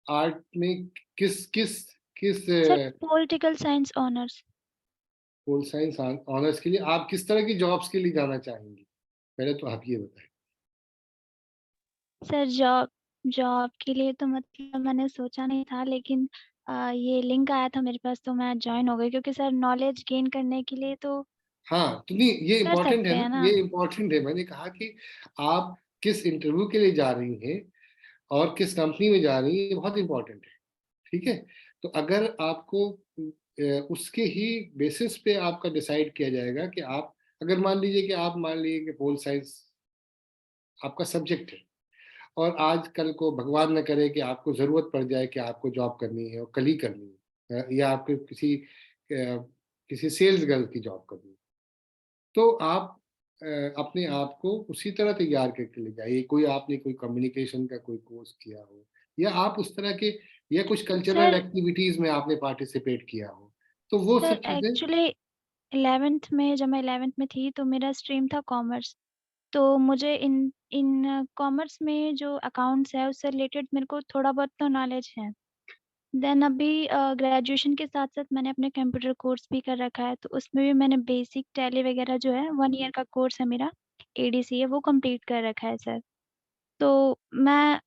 आर्ट में किस किस किस sir political science honours. Pol science honours के लिए आप किस तरह की जॉब्स के लिए जाना चाहेंगी? पहले तो आप ये बताएं। सर जॉब जॉब के लिए तो मतलब मैंने सोचा नहीं था, लेकिन ये लिंक आया था मेरे पास तो मैं ज्वाइन हो गई, क्योंकि सर नॉलेज गेन करने के लिए तो हाँ तो नहीं, ये कर इम्पोर्टेंट है सकते ना, हैं ना। ये इम्पोर्टेंट है। मैंने कहा कि आप किस इंटरव्यू के लिए जा रही हैं और किस कंपनी में जा रही हैं, ये बहुत इम्पोर्टेंट है। ठीक है, तो अगर आपको उसके ही बेसिस पे आपका डिसाइड किया जाएगा कि आप, अगर मान लीजिए कि आप मान लीजिए कि पोल साइंस आपका सब्जेक्ट है और आज कल को भगवान न करे कि आपको जरूरत पड़ जाए कि आपको जॉब करनी है और कल ही करनी है, या आपको किसी सेल्स गर्ल की जॉब करनी है, तो आप अपने आप को उसी तरह तैयार करके ले जाइए। कोई आपने कोई कम्युनिकेशन का कोई कोर्स किया हो, या आप उस तरह के, या कुछ कल्चरल सर एक्टिविटीज में आपने पार्टिसिपेट किया हो, तो वो सर सब चीजें। एक्चुअली 11th में, जब मैं 11th में थी तो मेरा स्ट्रीम था कॉमर्स, तो मुझे इन इन कॉमर्स में जो अकाउंट्स है उससे रिलेटेड मेरे को थोड़ा बहुत तो नॉलेज है। देन अभी ग्रेजुएशन के साथ साथ मैंने अपने कंप्यूटर कोर्स भी कर रखा है, तो उसमें भी मैंने बेसिक टैली वगैरह जो है 1 ईयर का कोर्स है मेरा, एडीसी है, वो कंप्लीट कर रखा है सर। तो मैं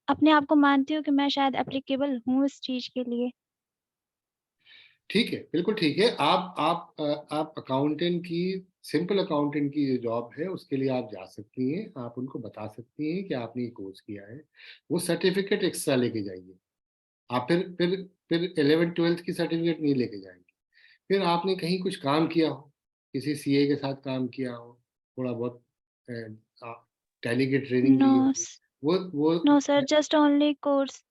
अपने आप को मानती हूँ कि मैं शायद एप्लीकेबल हूँ इस चीज़ के लिए। ठीक है, बिल्कुल ठीक है। आप अकाउंटेंट की, सिंपल अकाउंटेंट की जो जॉब है उसके लिए आप जा सकती हैं। आप उनको बता सकती हैं कि आपने ये कोर्स किया है, वो सर्टिफिकेट एक्स्ट्रा लेके जाइए। आप फिर 11th-12th की सर्टिफिकेट नहीं लेके जाएंगे। फिर आपने कहीं कुछ काम किया हो, किसी सीए के साथ काम किया हो, थोड़ा बहुत टैली की ट्रेनिंग नो ली हो, वो no sir, just only course.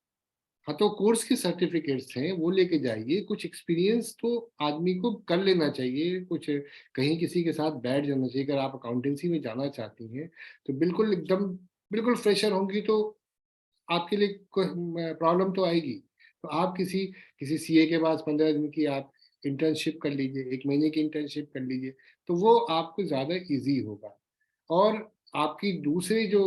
हाँ, तो कोर्स के सर्टिफिकेट्स हैं वो लेके जाइए। कुछ एक्सपीरियंस तो आदमी को कर लेना चाहिए, कुछ कहीं किसी के साथ बैठ जाना चाहिए। अगर आप अकाउंटेंसी में जाना चाहती हैं तो बिल्कुल एकदम बिल्कुल फ्रेशर होंगी तो आपके लिए कोई प्रॉब्लम तो आएगी। तो आप किसी किसी सीए के पास 15 दिन की आप इंटर्नशिप कर लीजिए, 1 महीने की इंटर्नशिप कर लीजिए, तो वो आपको ज़्यादा इजी होगा। और आपकी दूसरी जो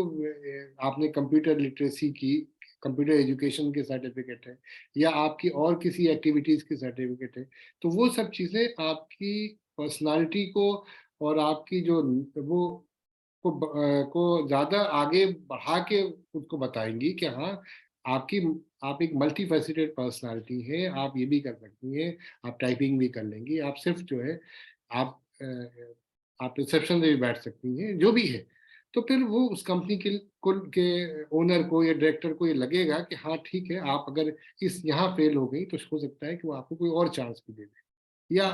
आपने कंप्यूटर लिटरेसी की, कंप्यूटर एजुकेशन के सर्टिफिकेट है, या आपकी और किसी एक्टिविटीज़ की सर्टिफिकेट है, तो वो सब चीज़ें आपकी पर्सनालिटी को और आपकी जो वो को ज़्यादा आगे बढ़ा के उसको बताएंगी कि हाँ, आपकी आप एक मल्टी फैसेटेड पर्सनालिटी है, आप ये भी कर सकती हैं, आप टाइपिंग भी कर लेंगी, आप सिर्फ जो है आप आप रिसेप्शन में भी बैठ सकती हैं, जो भी है। तो फिर वो उस कंपनी के ओनर को या डायरेक्टर को ये लगेगा कि हाँ ठीक है, आप अगर इस यहाँ फेल हो गई तो हो सकता है कि वो आपको कोई और चांस भी दे दे, या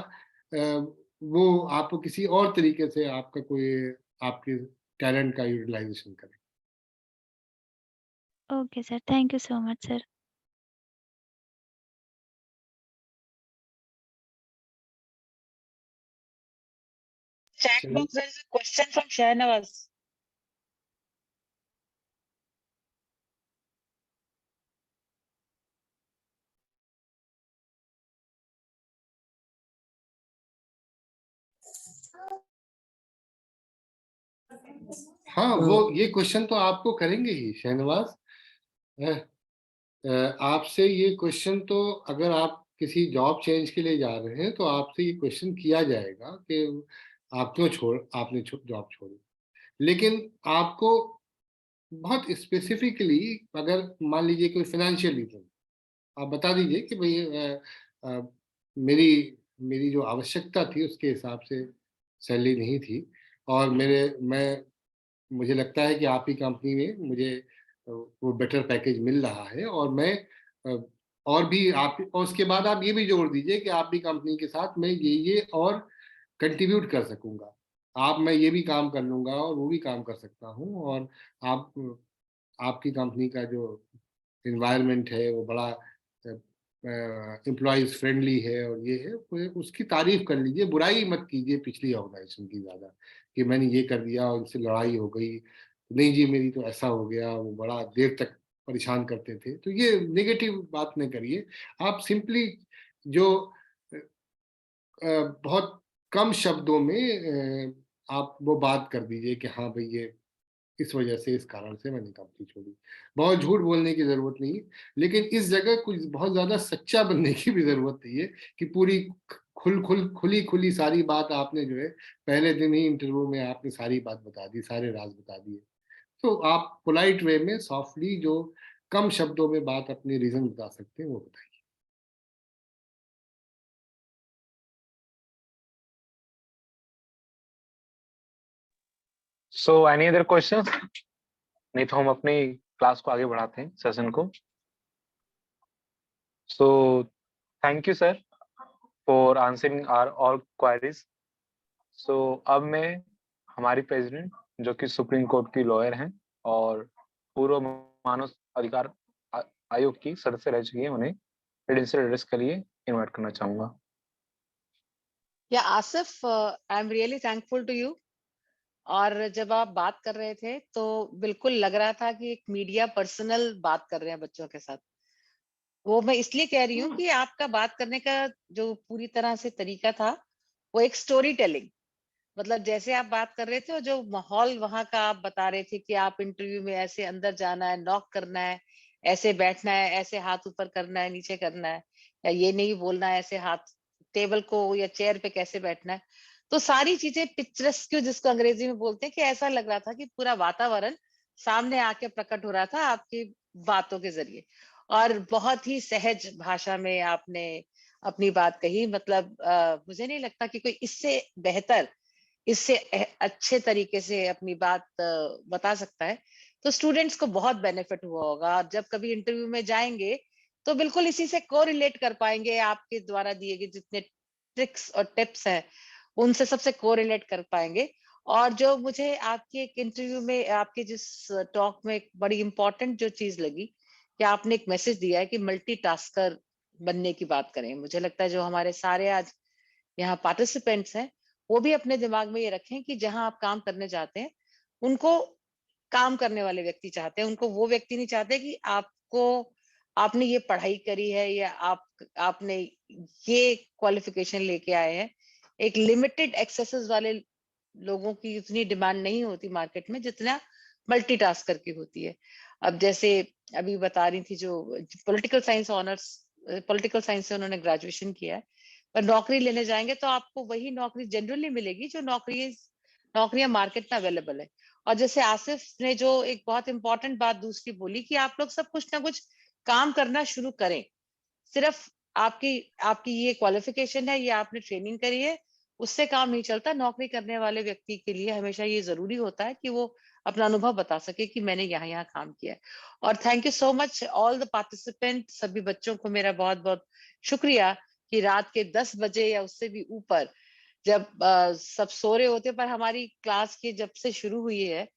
वो आपको किसी और तरीके से आपका कोई आपके टैलेंट का यूटिलाइजेशन करें। Okay sir, thank you so much sir. Chat चलिए, box, there is a question from Shahnawaz. हाँ वो ये क्वेश्चन तो आपको करेंगे ही शहनवाज। आपसे ये क्वेश्चन तो, अगर आप किसी जॉब चेंज के लिए जा रहे हैं तो आपसे ये क्वेश्चन किया जाएगा कि आप क्यों आपने जॉब छोड़ी। लेकिन आपको बहुत स्पेसिफिकली, अगर मान लीजिए कोई फाइनेंशियल रीजन, आप बता दीजिए कि भाई मेरी मेरी जो आवश्यकता थी उसके हिसाब से सैलरी नहीं थी, और मुझे लगता है कि आप ही कंपनी में मुझे वो बेटर पैकेज मिल रहा है, और मैं और भी आप, और उसके बाद आप ये भी जोड़ दीजिए कि आप भी कंपनी के साथ मैं ये और कंट्रीब्यूट कर सकूंगा। मैं ये भी काम कर लूंगा और वो भी काम कर सकता हूँ, और आप आपकी कंपनी का जो इन्वायरमेंट है वो बड़ा एम्प्लॉयज फ्रेंडली है, और ये है, उसकी तारीफ कर लीजिए, बुराई मत कीजिए पिछली ऑर्गेनाइजेशन की ज्यादा, कि मैंने ये कर दिया और इनसे लड़ाई हो गई, नहीं जी मेरी तो ऐसा हो गया, वो बड़ा देर तक परेशान करते थे। तो ये नेगेटिव बात नहीं करिए, आप सिंपली जो बहुत कम शब्दों में आप वो बात कर दीजिए कि हाँ भाई ये इस वजह से, इस कारण से मैंने कंपनी छोड़ी। बहुत झूठ बोलने की जरूरत नहीं है, लेकिन इस जगह कुछ बहुत ज्यादा सच्चा बनने की भी जरूरत नहीं है कि पूरी खुली खुली सारी बात आपने जो है पहले दिन ही इंटरव्यू में आपने सारी बात बता दी, सारे राज बता दिए। तो आप पोलाइट वे में सॉफ्टली जो कम शब्दों में बात अपनी रीजन बता सकते हैं वो बताइए। So any other questions? नहीं तो हम अपनी क्लास को आगे बढ़ाते हैं, सेशन को। So thank you sir for answering our all queries. So अब मैं हमारी प्रेसिडेंट, जो कि सुप्रीम कोर्ट की लॉयर हैं और पूर्व मानव अधिकार आयोग की सदस्य रह चुकी है, उन्हें क्रेडेंशियल एड्रेस के लिए इनवाइट करना चाहूंगा। या Asif, I am really thankful to you. और जब आप बात कर रहे थे तो बिल्कुल लग रहा था कि एक मीडिया पर्सनल बात कर रहे हैं बच्चों के साथ। वो मैं इसलिए कह रही हूँ कि आपका बात करने का जो पूरी तरह से तरीका था वो एक स्टोरी टेलिंग, मतलब जैसे आप बात कर रहे थे और जो माहौल वहां का आप बता रहे थे कि आप इंटरव्यू में ऐसे अंदर जाना है, नॉक करना है, ऐसे बैठना है, ऐसे हाथ ऊपर करना है, नीचे करना है, या ये नहीं बोलना है ऐसे हाथ टेबल को या चेयर पे कैसे बैठना है। तो सारी चीजें पिक्चरस्क्यू जिसको अंग्रेजी में बोलते हैं, कि ऐसा लग रहा था कि पूरा वातावरण सामने आके प्रकट हो रहा था आपकी बातों के जरिए। और बहुत ही सहज भाषा में आपने अपनी बात कही, मतलब मुझे नहीं लगता कि कोई इससे बेहतर, इससे अच्छे तरीके से अपनी बात बता सकता है। तो स्टूडेंट्स को बहुत बेनिफिट हुआ होगा, और जब कभी इंटरव्यू में जाएंगे तो बिल्कुल इसी से कोरिलेट कर पाएंगे, आपके द्वारा दिए गए जितने ट्रिक्स और टिप्स हैं उनसे सबसे कोरिलेट कर पाएंगे। और जो मुझे आपके एक इंटरव्यू में, आपके जिस टॉक में एक बड़ी इंपॉर्टेंट जो चीज लगी कि आपने एक मैसेज दिया है कि मल्टीटास्कर बनने की बात करें। मुझे लगता है जो हमारे सारे आज यहाँ पार्टिसिपेंट्स हैं वो भी अपने दिमाग में ये रखें कि जहां आप काम करने जाते हैं उनको काम करने वाले व्यक्ति चाहते हैं, उनको वो व्यक्ति नहीं चाहते कि आपने ये पढ़ाई करी है या आपने ये क्वालिफिकेशन लेके आए हैं। एक लिमिटेड एक्सेसेस वाले लोगों की उतनी डिमांड नहीं होती मार्केट में जितना मल्टीटास्कर की होती है। अब जैसे अभी बता रही थी जो political science honours, political science से उन्होंने ग्रेजुएशन किया है, पर नौकरी लेने जाएंगे तो आपको वही नौकरी जनरली मिलेगी जो नौकरियां मार्केट में अवेलेबल है। और जैसे आसिफ ने जो एक बहुत इंपॉर्टेंट बात दूसरी बोली कि आप लोग सब कुछ ना कुछ काम करना शुरू करें, सिर्फ आपकी आपकी ये क्वालिफिकेशन है, ये आपने ट्रेनिंग करी है, उससे काम नहीं चलता। नौकरी करने वाले व्यक्ति के लिए हमेशा ये जरूरी होता है कि वो अपना अनुभव बता सके कि मैंने यहाँ यहाँ काम किया है। और thank you so much all the participant, सभी बच्चों को मेरा बहुत बहुत शुक्रिया कि रात के 10 बजे या उससे भी ऊपर जब सब सो रहे होते, पर हमारी क्लास की जब से शुरू हुई है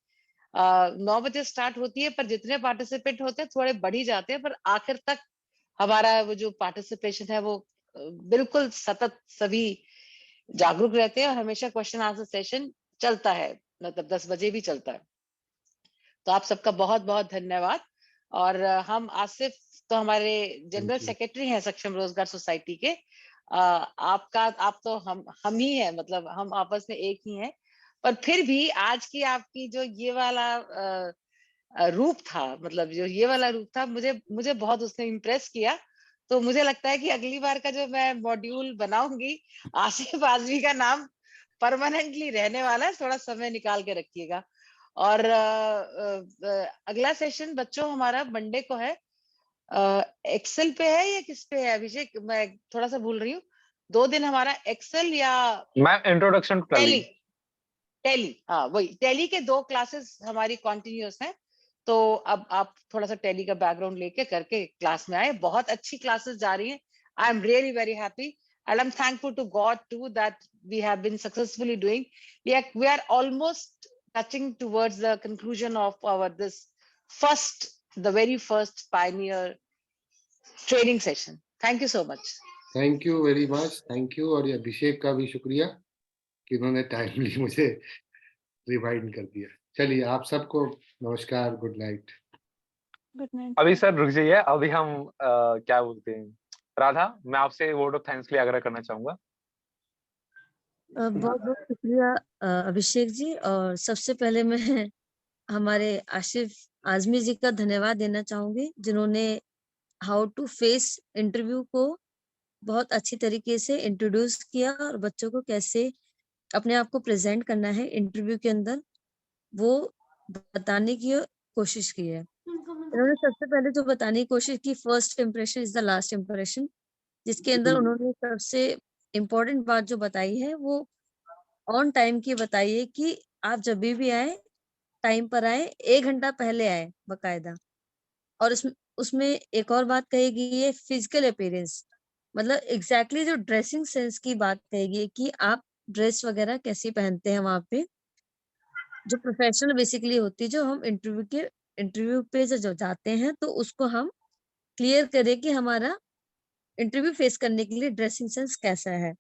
9 बजे स्टार्ट होती है, पर जितने पार्टिसिपेंट होते हैं थोड़े बढ़ ही जाते हैं, पर आखिर तक हमारा वो जो पार्टिसिपेशन है वो बिल्कुल सतत सभी जागरूक रहते हैं और हमेशा क्वेश्चन आंसर सेशन चलता है, मतलब 10 बजे भी चलता है। तो आप सबका बहुत बहुत धन्यवाद। और हम आसिफ तो हमारे जनरल सेक्रेटरी हैं सक्षम रोजगार सोसाइटी के। आप तो हम ही हैं, मतलब हम आपस में एक ही हैं। पर फिर भी आज की आपकी जो ये वाला रूप था, मतलब जो ये वाला रूप था, मुझे बहुत उसने इम्प्रेस किया। तो मुझे लगता है कि अगली बार का जो मैं मॉड्यूल बनाऊंगी आसिफ आजमी का नाम परमानेंटली रहने वाला है, थोड़ा समय निकाल के रखिएगा। और अगला सेशन बच्चों हमारा मंडे को है। एक्सेल पे है या किस पे है अभिषेक, मैं थोड़ा सा भूल रही हूँ। 2 दिन हमारा एक्सेल या मैम इंट्रोडक्शन कर टैली, ली। टैली, हाँ वही टैली के 2 क्लासेस हमारी कॉन्टिन्यूस हैं। तो अब आप थोड़ा सा टैली का बैकग्राउंड लेके करके क्लास में आए, बहुत अच्छी क्लासेस जा रही हैं। I am really very happy and I am thankful to God to that we have been successfully doing. We are almost touching towards the conclusion of our this the very first pioneer training session. Thank you so much. Thank you very much, thank you. और ये अभिषेक का भी शुक्रिया कि उन्होंने timely मुझे rewind कर दिया। चलिए आप सबको नमस्कार, गुड नाइट। Good night. अभी सर रुक जाइए, अभी हम क्या बोलते हैं, राधा मैं आपसे वर्ड ऑफ थैंक्स के लिए आग्रह करना चाहूंगा। बहुत बहुत शुक्रिया अभिषेक जी। और सबसे पहले मैं हमारे आसिफ आजमी जी का धन्यवाद देना चाहूंगी, जिन्होंने हाउ टू फेस इंटरव्यू को बहुत अच्छी तरीके से इंट्रोड्यूस किया और बच्चों को कैसे अपने आप को प्रेजेंट करना है इंटरव्यू के अंदर, वो बताने की कोशिश की है। इन्होंने सबसे पहले जो बताने की कोशिश की, first impression is the last impression, जिसके अंदर उन्होंने सबसे इम्पोर्टेंट बात जो बताई है वो ऑन टाइम की बताई है कि आप जब भी आए टाइम पर आए, 1 घंटा पहले आए बकायदा। और उसमें एक और बात कहेगी, ये फिजिकल अपीयरेंस, मतलब एग्जैक्टली जो ड्रेसिंग सेंस की बात कहेगी कि आप ड्रेस वगैरह कैसी पहनते हैं वहां पे, जो प्रोफेशनल बेसिकली होती है, जो हम इंटरव्यू पे जो जाते हैं तो उसको हम क्लियर करें कि हमारा इंटरव्यू फेस करने के लिए ड्रेसिंग सेंस कैसा है।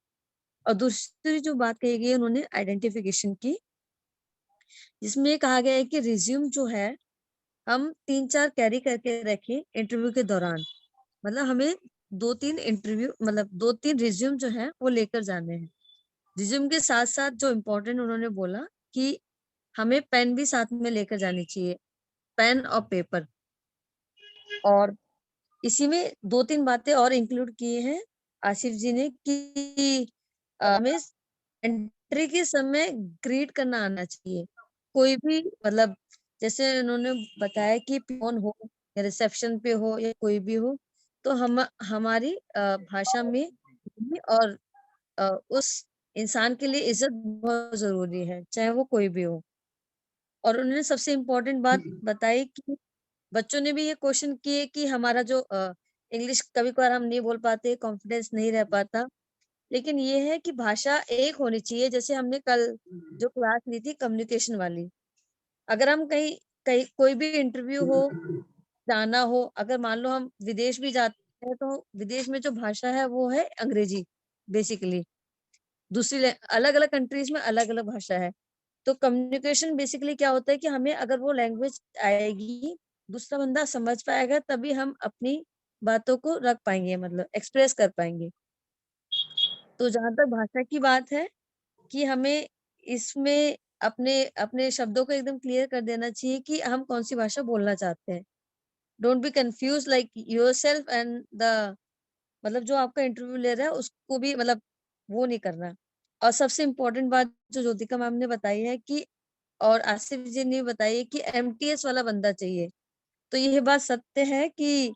और दूसरी जो बात कही गई उन्होंने आइडेंटिफिकेशन की, जिसमें ये कहा गया है कि रिज्यूम जो है हम 3-4 कैरी करके रखें इंटरव्यू के दौरान। मतलब हमें 2-3 रिज्यूम जो है वो लेकर जाने हैं। रिज्यूम के साथ साथ जो इम्पोर्टेंट उन्होंने बोला कि हमें पेन भी साथ में लेकर जानी चाहिए, पेन और पेपर। और इसी में 2-3 बातें और इंक्लूड की हैं आसिफ जी ने कि हमें एंट्री के समय ग्रीट करना आना चाहिए। कोई भी मतलब जैसे उन्होंने बताया कि पियोन हो या रिसेप्शन पे हो या कोई भी हो, तो हमारी भाषा में और उस इंसान के लिए इज्जत बहुत जरूरी है, चाहे वो कोई भी हो। और उन्होंने सबसे इम्पोर्टेंट बात बताई कि बच्चों ने भी ये क्वेश्चन किए कि हमारा जो इंग्लिश कभी कभार हम नहीं बोल पाते, कॉन्फिडेंस नहीं रह पाता, लेकिन ये है कि भाषा एक होनी चाहिए। जैसे हमने कल जो क्लास ली थी कम्युनिकेशन वाली, अगर हम कहीं कहीं कोई भी इंटरव्यू हो, जाना हो, अगर मान लो हम विदेश भी जाते हैं तो विदेश में जो भाषा है वो है अंग्रेजी बेसिकली। दूसरी अलग अलग कंट्रीज में अलग अलग भाषा है। तो कम्युनिकेशन बेसिकली क्या होता है कि हमें अगर वो लैंग्वेज आएगी, दूसरा बंदा समझ पाएगा, तभी हम अपनी बातों को रख पाएंगे, मतलब एक्सप्रेस कर पाएंगे। तो जहां तक भाषा की बात है कि हमें इसमें अपने अपने शब्दों को एकदम क्लियर कर देना चाहिए कि हम कौन सी भाषा बोलना चाहते हैं। Don't be confuse like yourself and the, मतलब जो आपका इंटरव्यू ले रहा है उसको भी मतलब वो नहीं करना। और सबसे इम्पोर्टेंट बात जो ज्योतिका मैम ने बताई है कि, और आसिफ जी ने बताई है कि एमटीएस वाला बंदा चाहिए। तो यह बात सत्य है कि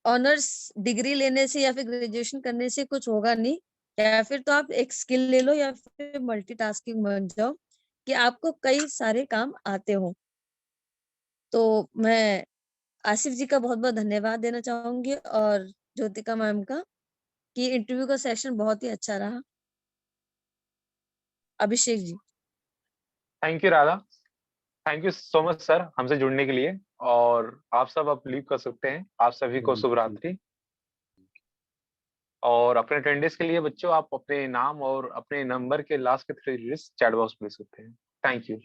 ऑनर्स डिग्री लेने से या फिर ग्रेजुएशन करने से कुछ होगा नहीं, या फिर तो आप एक स्किल ले लो या फिर मल्टीटास्किंग बन जाओ कि आपको कई सारे काम आते हो। तो मैं आसिफ जी का बहुत बहुत धन्यवाद देना चाहूंगी और ज्योतिका मैम का कि इंटरव्यू का सेशन बहुत ही अच्छा रहा। Abhishek ji. Thank you Radha, thank you so much sir हमसे जुड़ने के लिए। और आप सब अब लीव कर सकते हैं। आप सभी को शुभ रात्रि। और अपने अटेंडेंस के लिए बच्चों आप अपने नाम और अपने नंबर के लास्ट के 3 डिजिट्स चैट बॉक्स में लिख सकते हैं। Thank you.